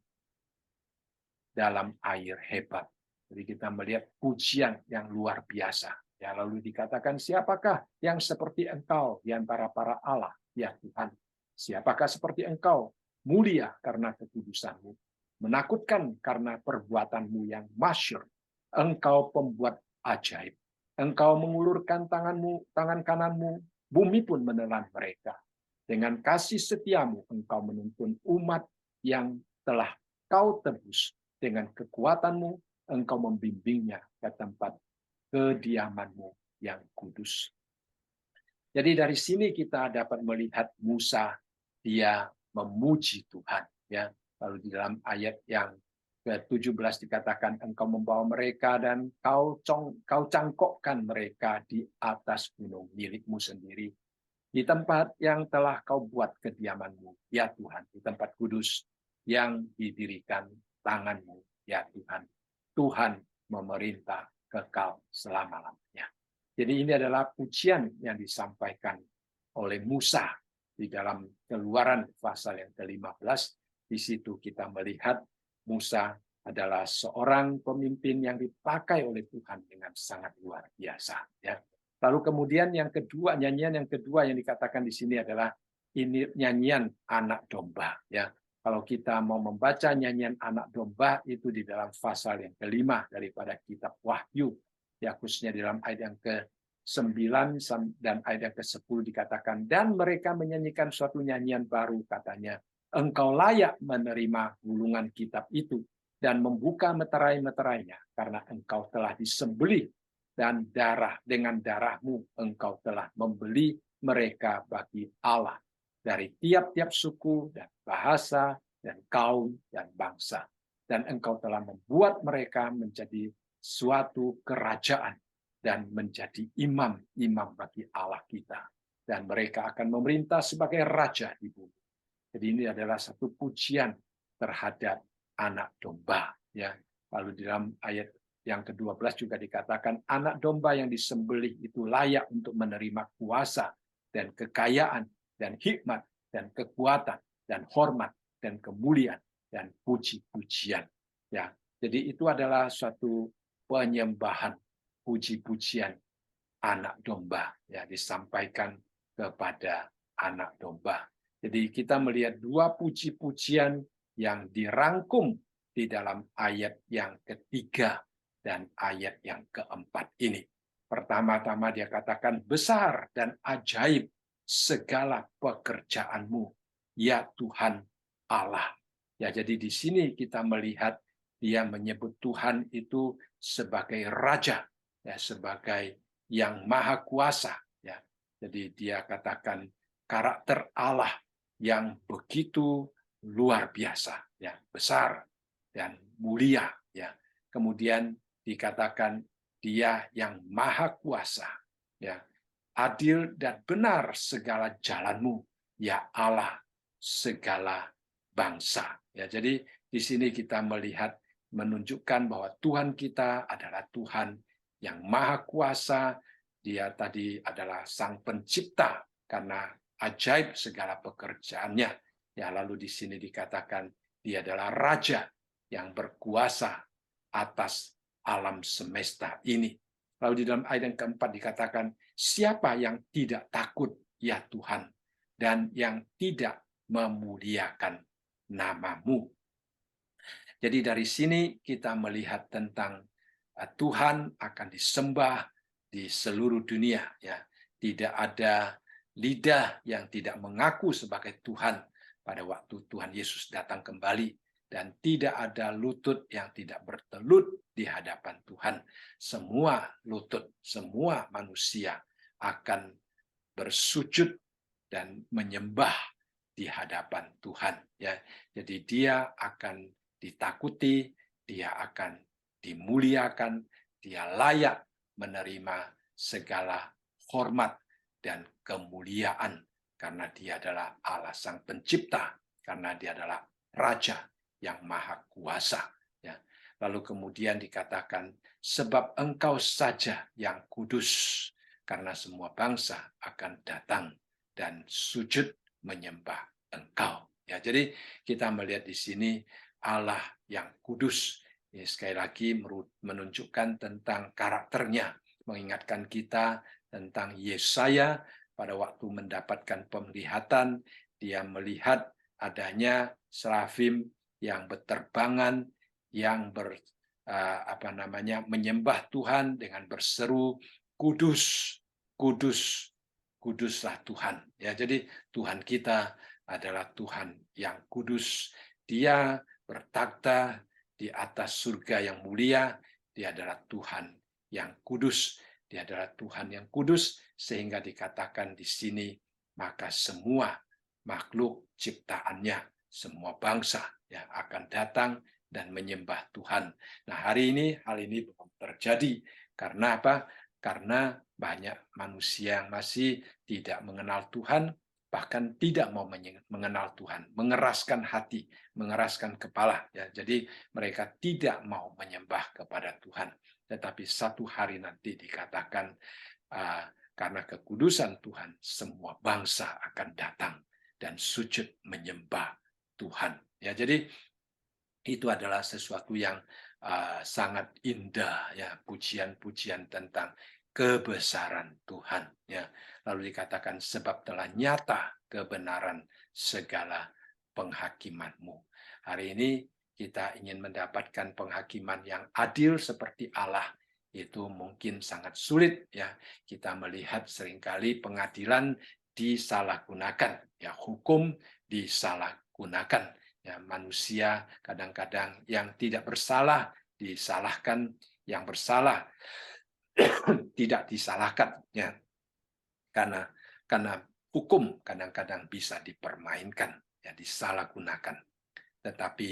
dalam air hebat. Jadi kita melihat pujian yang luar biasa. Ya, lalu dikatakan, siapakah yang seperti engkau di antara para Allah, ya Tuhan? Siapakah seperti engkau? Mulia karena kekudusanmu. Menakutkan karena perbuatanmu yang masyhur. Engkau pembuat ajaib. Engkau mengulurkan tangan kananmu, bumi pun menelan mereka. Dengan kasih setiamu, engkau menuntun umat yang telah kau tebus. Dengan kekuatanmu, engkau membimbingnya ke tempat kediamanmu yang kudus. Jadi dari sini kita dapat melihat Musa, dia memuji Tuhan. Ya. Lalu di dalam ayat yang ke-17 dikatakan, engkau membawa mereka dan kau cangkokkan mereka di atas gunung milikmu sendiri. Di tempat yang telah kau buat kediamanmu, ya Tuhan. Di tempat kudus yang didirikan tanganmu, ya Tuhan. Tuhan memerintah kekal selama-lamanya. Jadi ini adalah pujian yang disampaikan oleh Musa di dalam Keluaran pasal yang ke-15. Di situ kita melihat Musa adalah seorang pemimpin yang dipakai oleh Tuhan dengan sangat luar biasa. Ya. Lalu kemudian yang kedua, nyanyian yang kedua yang dikatakan di sini adalah ini nyanyian anak domba. Ya. Kalau kita mau membaca nyanyian anak domba itu di dalam pasal yang kelima daripada kitab Wahyu, ya khususnya di dalam ayat yang ke-9 dan ayat yang ke-10 dikatakan, dan mereka menyanyikan suatu nyanyian baru, katanya, engkau layak menerima gulungan kitab itu dan membuka meterai-meterainya, karena engkau telah disembelih dan dengan darahmu engkau telah membeli mereka bagi Allah dari tiap-tiap suku dan bahasa dan kaum dan bangsa. Dan engkau telah membuat mereka menjadi suatu kerajaan dan menjadi imam-imam bagi Allah kita. Dan mereka akan memerintah sebagai raja di bumi. Jadi ini adalah satu pujian terhadap anak domba. Ya. Lalu di dalam ayat yang ke-12 juga dikatakan, anak domba yang disembelih itu layak untuk menerima kuasa dan kekayaan dan hikmat dan kekuatan dan hormat dan kemuliaan dan puji-pujian. Ya, jadi itu adalah suatu penyembahan, puji-pujian anak domba ya disampaikan kepada anak domba. Jadi kita melihat dua puji-pujian yang dirangkum di dalam ayat yang ketiga dan ayat yang keempat ini. Pertama-tama dia katakan, besar dan ajaib segala pekerjaanmu, ya Tuhan Allah. Ya, jadi di sini kita melihat dia menyebut Tuhan itu sebagai raja, ya, sebagai yang maha kuasa. Ya. Jadi dia katakan karakter Allah yang begitu luar biasa, ya, besar dan mulia. Ya. Kemudian dikatakan dia yang maha kuasa, ya, adil dan benar segala jalanmu, ya Allah segala bangsa. Ya, jadi di sini kita melihat menunjukkan bahwa Tuhan kita adalah Tuhan yang maha kuasa. Dia tadi adalah sang pencipta karena ajaib segala pekerjaannya. Ya, lalu di sini dikatakan dia adalah raja yang berkuasa atas alam semesta ini. Lalu di dalam ayat yang keempat dikatakan, siapa yang tidak takut ya Tuhan, dan yang tidak memuliakan namamu. Jadi dari sini kita melihat tentang Tuhan akan disembah di seluruh dunia. Ya, tidak ada lidah yang tidak mengaku sebagai Tuhan pada waktu Tuhan Yesus datang kembali, dan tidak ada lutut yang tidak bertelut di hadapan Tuhan. Semua lutut, semua manusia akan bersujud dan menyembah di hadapan Tuhan. Ya, jadi dia akan ditakuti, dia akan dimuliakan, dia layak menerima segala hormat dan kemuliaan karena dia adalah Allah sang pencipta, karena dia adalah raja yang maha kuasa. Ya. Lalu kemudian dikatakan, sebab engkau saja yang kudus, karena semua bangsa akan datang dan sujud menyembah engkau. Ya, jadi kita melihat di sini Allah yang kudus. Ini sekali lagi menunjukkan tentang karakternya, mengingatkan kita tentang Yesaya pada waktu mendapatkan penglihatan, dia melihat adanya serafim yang berterbangan, yang menyembah Tuhan dengan berseru, kudus, kudus, kuduslah Tuhan. Ya, jadi Tuhan kita adalah Tuhan yang kudus. Dia bertakhta di atas surga yang mulia. Dia adalah Tuhan yang kudus. Dia adalah Tuhan yang kudus, sehingga dikatakan di sini, maka semua makhluk ciptaannya, semua bangsa yang akan datang dan menyembah Tuhan. Nah, hari ini hal ini belum terjadi. Karena apa? Karena banyak manusia yang masih tidak mengenal Tuhan, bahkan tidak mau mengenal Tuhan, mengeraskan hati, mengeraskan kepala. Ya, jadi mereka tidak mau menyembah kepada Tuhan. Tetapi satu hari nanti dikatakan, karena kekudusan Tuhan, semua bangsa akan datang dan sujud menyembah Tuhan. Ya, jadi itu adalah sesuatu yang sangat indah, ya, pujian-pujian tentang kebesaran Tuhan. Ya. Lalu dikatakan, sebab telah nyata kebenaran segala penghakiman-Mu. Hari ini kita ingin mendapatkan penghakiman yang adil seperti Allah. Itu mungkin sangat sulit. Ya. Kita melihat seringkali pengadilan disalahgunakan, ya, hukum disalahgunakan. Ya, manusia kadang-kadang yang tidak bersalah disalahkan, yang bersalah tidak disalahkan, ya, karena hukum kadang-kadang bisa dipermainkan, ya, disalahgunakan. Tetapi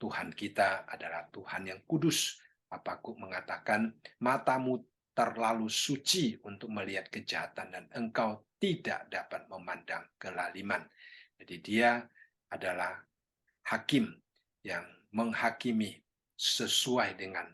Tuhan kita adalah Tuhan yang kudus, Habakuk mengatakan, matamu terlalu suci untuk melihat kejahatan dan engkau tidak dapat memandang kelaliman. Jadi dia adalah hakim yang menghakimi sesuai dengan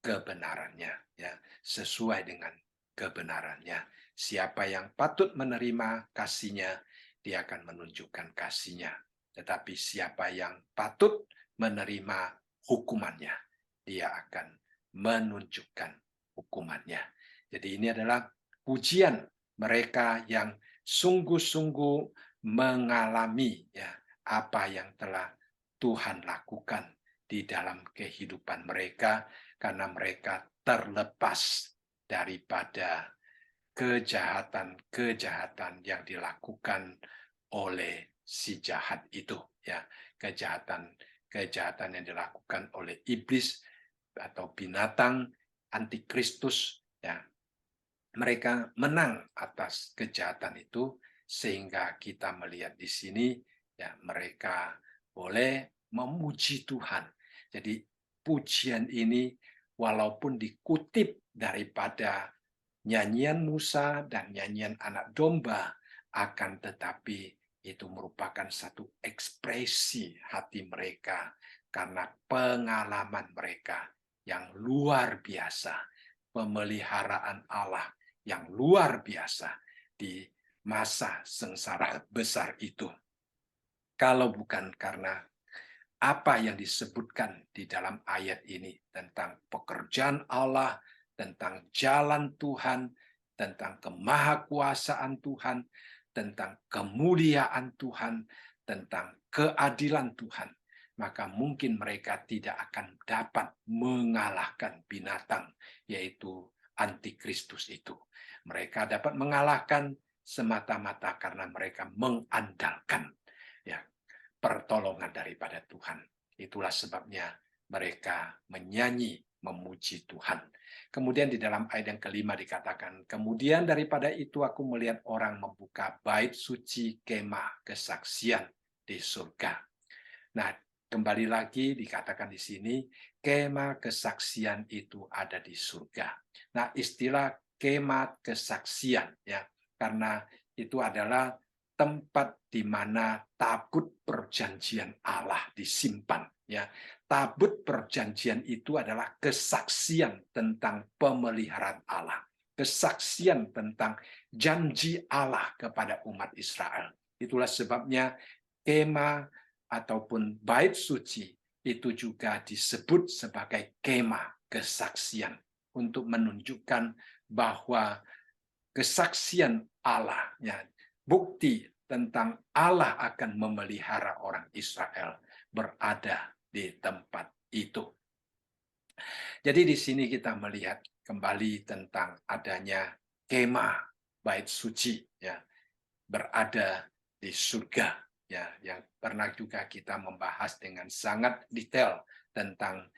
kebenarannya, ya, sesuai dengan kebenarannya. Siapa yang patut menerima kasihnya, dia akan menunjukkan kasihnya. Tetapi siapa yang patut menerima hukumannya, dia akan menunjukkan hukumannya. Jadi ini adalah pujian mereka yang sungguh-sungguh mengalami ya apa yang telah Tuhan lakukan di dalam kehidupan mereka, karena mereka terlepas daripada kejahatan-kejahatan yang dilakukan oleh si jahat itu, ya, kejahatan yang dilakukan oleh iblis atau binatang antikristus, ya. Mereka menang atas kejahatan itu, sehingga kita melihat di sini ya mereka boleh memuji Tuhan. Jadi pujian ini walaupun dikutip daripada nyanyian Musa dan nyanyian anak domba, akan tetapi itu merupakan satu ekspresi hati mereka karena pengalaman mereka yang luar biasa, pemeliharaan Allah yang luar biasa di masa sengsara besar itu. Kalau bukan karena apa yang disebutkan di dalam ayat ini tentang pekerjaan Allah, tentang jalan Tuhan, tentang kemahakuasaan Tuhan, tentang kemuliaan Tuhan, tentang keadilan Tuhan, maka mungkin mereka tidak akan dapat mengalahkan binatang, yaitu antikristus itu. Mereka dapat mengalahkan semata-mata karena mereka mengandalkan ya pertolongan daripada Tuhan. Itulah sebabnya mereka menyanyi, memuji Tuhan. Kemudian di dalam ayat yang kelima dikatakan, kemudian daripada itu aku melihat orang membuka bait suci kemah kesaksian di surga. Nah, kembali lagi dikatakan di sini, kemah kesaksian itu ada di surga. Nah, istilah kemah kesaksian, ya, karena itu adalah tempat di mana tabut perjanjian Allah disimpan, ya. Tabut perjanjian itu adalah kesaksian tentang pemeliharaan Allah, kesaksian tentang janji Allah kepada umat Israel. Itulah sebabnya kemah ataupun bait suci itu juga disebut sebagai kemah kesaksian untuk menunjukkan bahwa kesaksian Allah, ya, bukti tentang Allah akan memelihara orang Israel berada di tempat itu. Jadi di sini kita melihat kembali tentang adanya kemah bait suci, ya, berada di surga, ya, yang pernah juga kita membahas dengan sangat detail tentang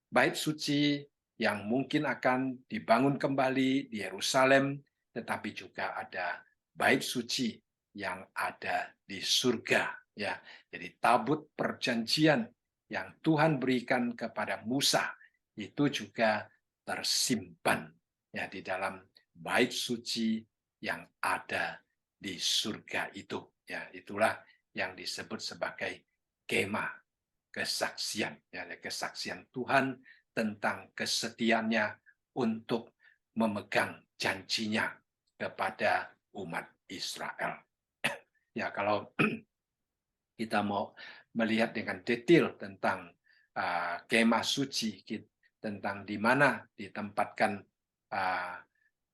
bait suci yang mungkin akan dibangun kembali di Yerusalem, tetapi juga ada bait suci yang ada di surga, ya. Jadi tabut perjanjian yang Tuhan berikan kepada Musa itu juga tersimpan ya di dalam bait suci yang ada di surga itu, ya. Itulah yang disebut sebagai kemah kesaksian, ya, kesaksian Tuhan tentang kesetiaannya untuk memegang janjinya kepada umat Israel. Ya, kalau kita mau melihat dengan detail tentang kemah suci, tentang di mana ditempatkan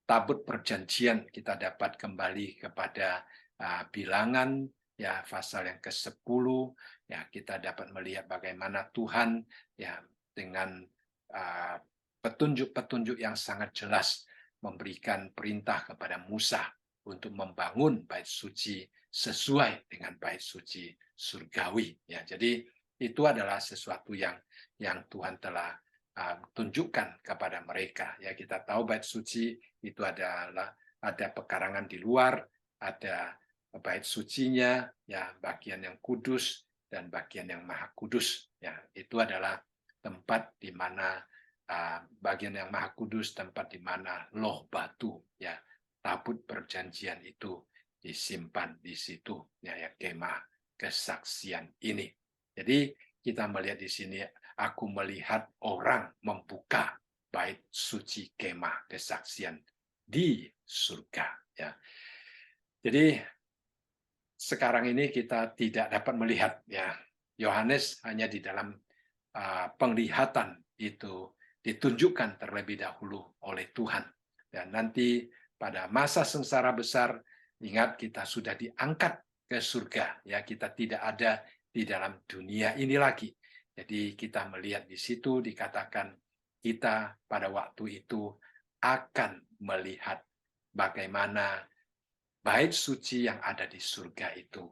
tabut perjanjian, kita dapat kembali kepada bilangan ya pasal yang ke-10, ya, kita dapat melihat bagaimana Tuhan ya dengan petunjuk-petunjuk yang sangat jelas memberikan perintah kepada Musa untuk membangun bait suci sesuai dengan bait suci surgawi, ya. Jadi itu adalah sesuatu yang Tuhan telah tunjukkan kepada mereka, ya. Kita tahu bait suci itu adalah ada pekarangan di luar, ada bait sucinya, ya, bagian yang kudus dan bagian yang maha kudus, ya. Itu adalah tempat di mana bagian yang Maha Kudus, tempat di mana loh batu, ya, tabut perjanjian itu disimpan di situ, ya, kemah kesaksian ini. Jadi kita melihat di sini, aku melihat orang membuka bait suci kemah kesaksian di surga, ya. Jadi sekarang ini kita tidak dapat melihat, ya. Yohanes hanya di dalam penglihatan itu ditunjukkan terlebih dahulu oleh Tuhan. Dan nanti pada masa sengsara besar, ingat kita sudah diangkat ke surga, ya, kita tidak ada di dalam dunia ini lagi. Jadi kita melihat di situ dikatakan kita pada waktu itu akan melihat bagaimana bait suci yang ada di surga itu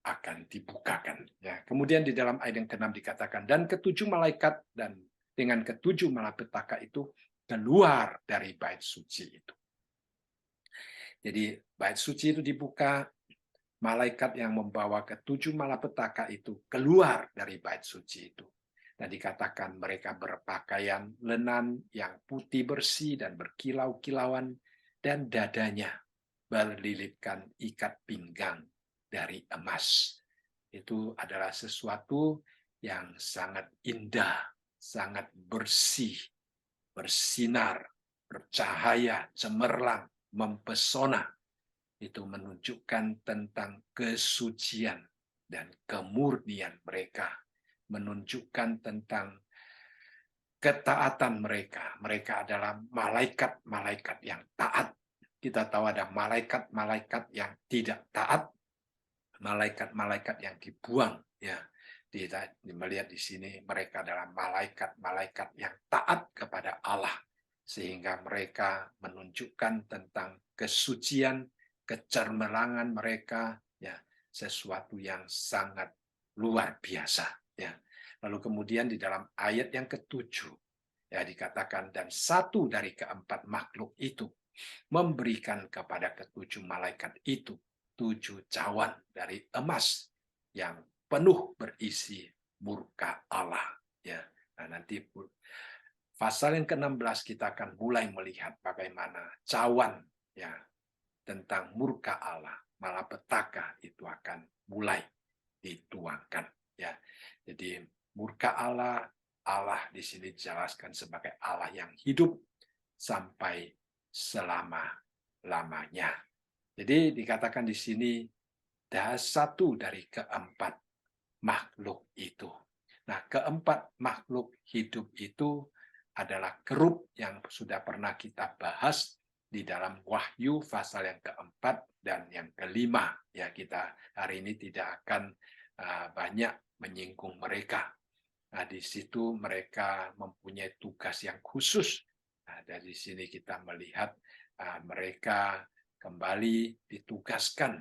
akan dibukakan. Ya. Kemudian di dalam ayat yang ke-6 dikatakan, dan ketujuh malaikat dan dengan ketujuh malapetaka itu keluar dari bait suci itu. Jadi bait suci itu dibuka, malaikat yang membawa ketujuh malapetaka itu keluar dari bait suci itu. Dan dikatakan mereka berpakaian lenan yang putih bersih dan berkilau-kilauan, dan dadanya berlilitkan ikat pinggang dari emas. Itu adalah sesuatu yang sangat indah, sangat bersih, bersinar, bercahaya, cemerlang, mempesona. Itu menunjukkan tentang kesucian dan kemurnian mereka, menunjukkan tentang ketaatan mereka. Mereka adalah malaikat-malaikat yang taat. Kita tahu ada malaikat-malaikat yang tidak taat, malaikat-malaikat yang dibuang. Ya, kita melihat di sini mereka adalah malaikat-malaikat yang taat kepada Allah, sehingga mereka menunjukkan tentang kesucian, kecermelangan mereka, ya, sesuatu yang sangat luar biasa. Ya. Lalu kemudian di dalam ayat yang ke-7, ya, dikatakan, dan satu dari keempat makhluk itu memberikan kepada ketujuh malaikat itu 7 cawan dari emas yang penuh berisi murka Allah. Ya, nah, nanti pasal yang ke-16 kita akan mulai melihat bagaimana cawan, ya, tentang murka Allah, malapetaka itu akan mulai dituangkan. Ya, jadi murka Allah, Allah di sini dijelaskan sebagai Allah yang hidup sampai selama-lamanya. Jadi dikatakan di sini satu dari keempat makhluk itu. Nah, keempat makhluk hidup itu adalah kerub yang sudah pernah kita bahas di dalam Wahyu pasal yang keempat dan yang kelima. Ya, kita hari ini tidak akan banyak menyinggung mereka. Nah, di situ mereka mempunyai tugas yang khusus. Nah, dari sini kita melihat mereka kembali ditugaskan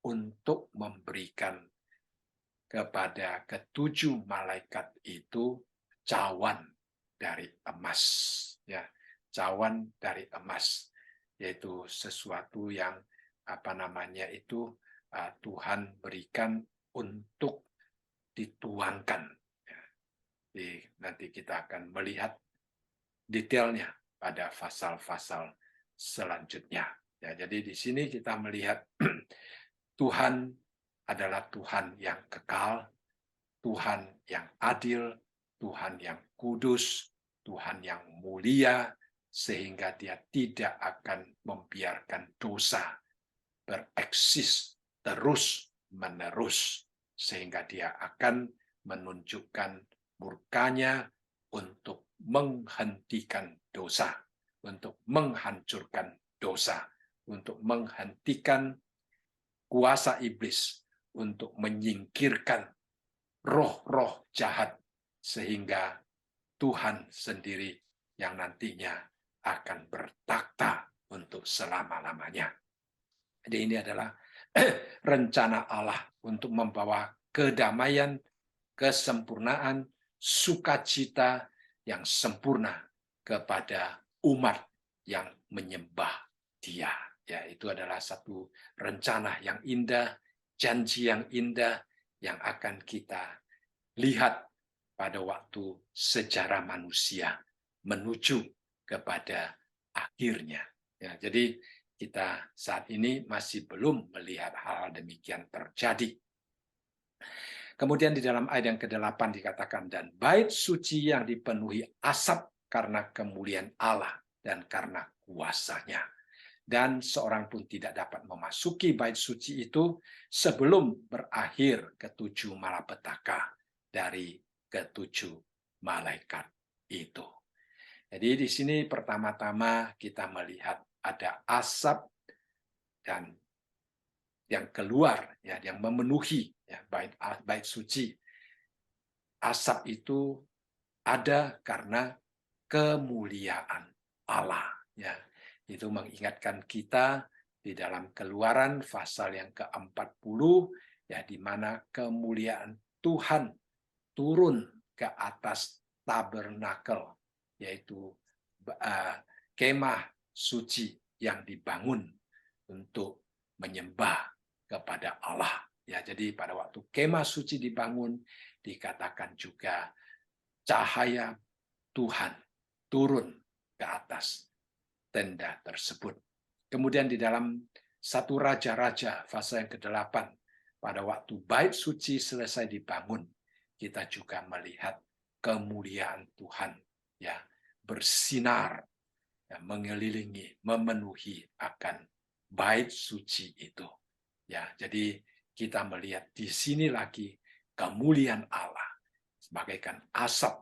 untuk memberikan kepada ketujuh malaikat itu cawan dari emas, ya, cawan dari emas, yaitu sesuatu yang Tuhan berikan untuk dituangkan. Jadi nanti kita akan melihat detailnya pada pasal-pasal selanjutnya. Ya, jadi di sini kita melihat Tuhan adalah Tuhan yang kekal, Tuhan yang adil, Tuhan yang kudus, Tuhan yang mulia, sehingga Dia tidak akan membiarkan dosa bereksis terus-menerus, sehingga Dia akan menunjukkan murkanya untuk menghentikan dosa, untuk menghancurkan dosa, untuk menghentikan kuasa iblis, untuk menyingkirkan roh-roh jahat, sehingga Tuhan sendiri yang nantinya akan bertakhta untuk selama-lamanya. Jadi ini adalah rencana Allah untuk membawa kedamaian, kesempurnaan, sukacita yang sempurna kepada umat yang menyembah Dia. Ya, itu adalah satu rencana yang indah, janji yang indah yang akan kita lihat pada waktu sejarah manusia menuju kepada akhirnya. Ya, jadi kita saat ini masih belum melihat hal demikian terjadi. Kemudian di dalam ayat yang ke-8 dikatakan, dan bait suci yang dipenuhi asap karena kemuliaan Allah dan karena kuasanya. Dan seorang pun tidak dapat memasuki bait suci itu sebelum berakhir ketujuh malapetaka dari ketujuh malaikat itu. Jadi di sini pertama-tama kita melihat ada asap dan yang keluar, ya, yang memenuhi ya, bait suci. Asap itu ada karena kemuliaan Allah. Ya, itu mengingatkan kita di dalam Keluaran pasal yang ke-40, ya, di mana kemuliaan Tuhan turun ke atas tabernakel, yaitu kemah suci yang dibangun untuk menyembah kepada Allah. Ya, jadi pada waktu kemah suci dibangun, dikatakan juga cahaya Tuhan turun ke atas tenda tersebut. Kemudian di dalam 1 Raja-Raja pasal yang ke-8, pada waktu bait suci selesai dibangun, kita juga melihat kemuliaan Tuhan ya bersinar, ya, mengelilingi, memenuhi akan bait suci itu. Ya, jadi kita melihat di sini lagi kemuliaan Allah sebagaikan asap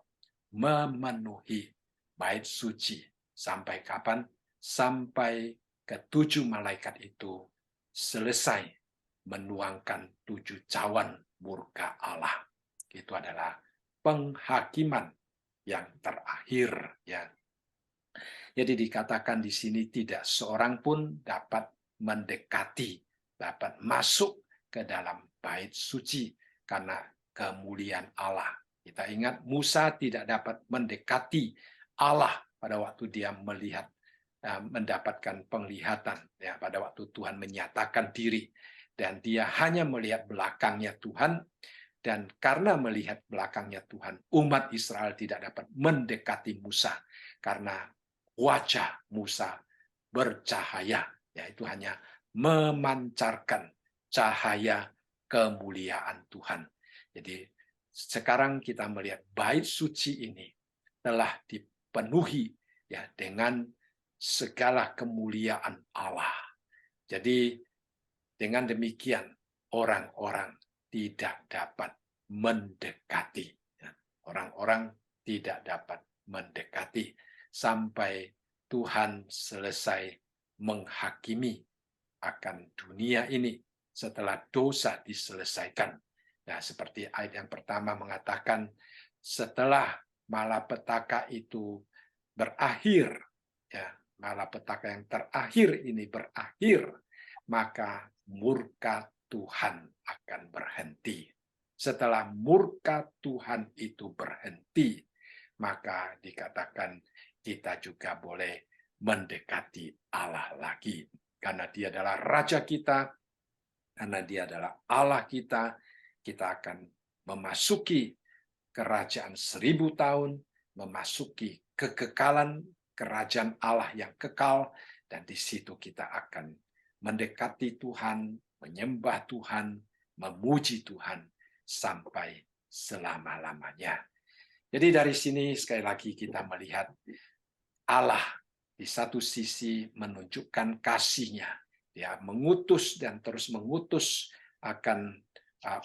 memenuhi bait suci. Sampai kapan? Sampai ketujuh malaikat itu selesai menuangkan 7 cawan murka Allah. Itu adalah penghakiman yang terakhir, ya. Jadi dikatakan di sini tidak seorang pun dapat mendekati, dapat masuk ke dalam bait suci karena kemuliaan Allah. Kita ingat Musa tidak dapat mendekati Allah pada waktu dia melihat, mendapatkan penglihatan, ya, pada waktu Tuhan menyatakan diri, dan dia hanya melihat belakangnya Tuhan. Dan karena melihat belakangnya Tuhan, umat Israel tidak dapat mendekati Musa karena wajah Musa bercahaya, yaitu hanya memancarkan cahaya kemuliaan Tuhan. Jadi sekarang kita melihat bait suci ini telah dipenuhi, ya, dengan segala kemuliaan Allah. Jadi dengan demikian orang-orang tidak dapat mendekati. Orang-orang tidak dapat mendekati sampai Tuhan selesai menghakimi akan dunia ini setelah dosa diselesaikan. Nah, seperti ayat yang pertama mengatakan, setelah malapetaka itu berakhir, ya, malapetaka yang terakhir ini berakhir, maka murka Tuhan akan berhenti. Setelah murka Tuhan itu berhenti, maka dikatakan kita juga boleh mendekati Allah lagi. Karena dia adalah Raja kita, karena dia adalah Allah kita, kita akan memasuki kerajaan 1000 tahun, memasuki kekekalan kerajaan Allah yang kekal, dan di situ kita akan mendekati Tuhan, menyembah Tuhan, memuji Tuhan sampai selama-lamanya. Jadi dari sini sekali lagi kita melihat Allah di satu sisi menunjukkan kasih-Nya, dia mengutus dan terus mengutus akan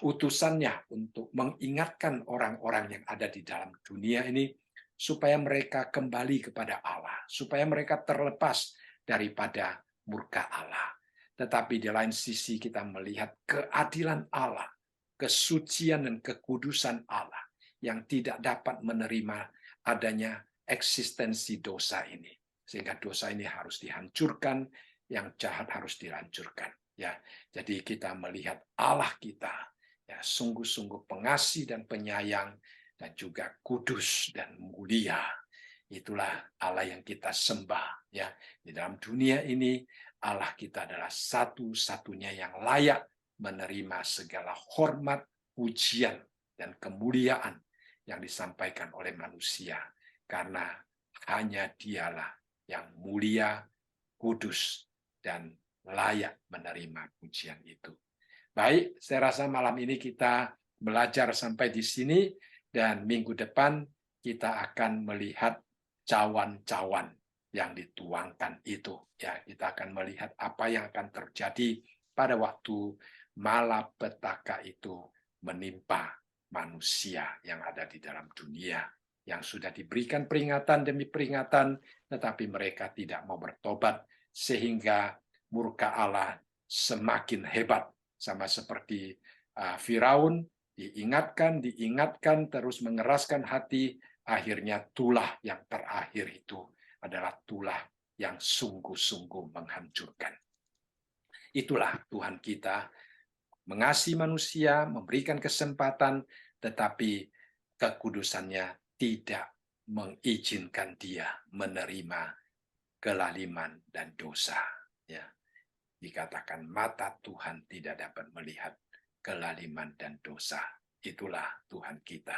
utusannya untuk mengingatkan orang-orang yang ada di dalam dunia ini supaya mereka kembali kepada Allah, supaya mereka terlepas daripada murka Allah. Tetapi di lain sisi kita melihat keadilan Allah, kesucian dan kekudusan Allah yang tidak dapat menerima adanya eksistensi dosa ini. Sehingga dosa ini harus dihancurkan, yang jahat harus dihancurkan. Ya, jadi kita melihat Allah kita, ya, sungguh-sungguh pengasih dan penyayang, dan juga kudus dan mulia. Itulah Allah yang kita sembah. Ya, di dalam dunia ini Allah kita adalah satu-satunya yang layak menerima segala hormat, pujian, dan kemuliaan. yang disampaikan oleh manusia, karena hanya Dialah yang mulia, kudus, dan layak menerima pujian itu. Baik, saya rasa malam ini kita belajar sampai di sini, dan minggu depan kita akan melihat cawan-cawan yang dituangkan itu. Ya, kita akan melihat apa yang akan terjadi pada waktu malapetaka itu menimpa manusia yang ada di dalam dunia, yang sudah diberikan peringatan demi peringatan, tetapi mereka tidak mau bertobat, sehingga murka Allah semakin hebat, sama seperti Firaun, diingatkan, terus mengeraskan hati, akhirnya tulah yang terakhir itu adalah tulah yang sungguh-sungguh menghancurkan. Itulah Tuhan kita, mengasihi manusia, memberikan kesempatan, tetapi kekudusannya tidak mengizinkan dia menerima kelaliman dan dosa. Ya, dikatakan mata Tuhan tidak dapat melihat kelaliman dan dosa. Itulah Tuhan kita.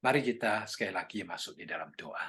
Mari kita sekali lagi masuk di dalam doa.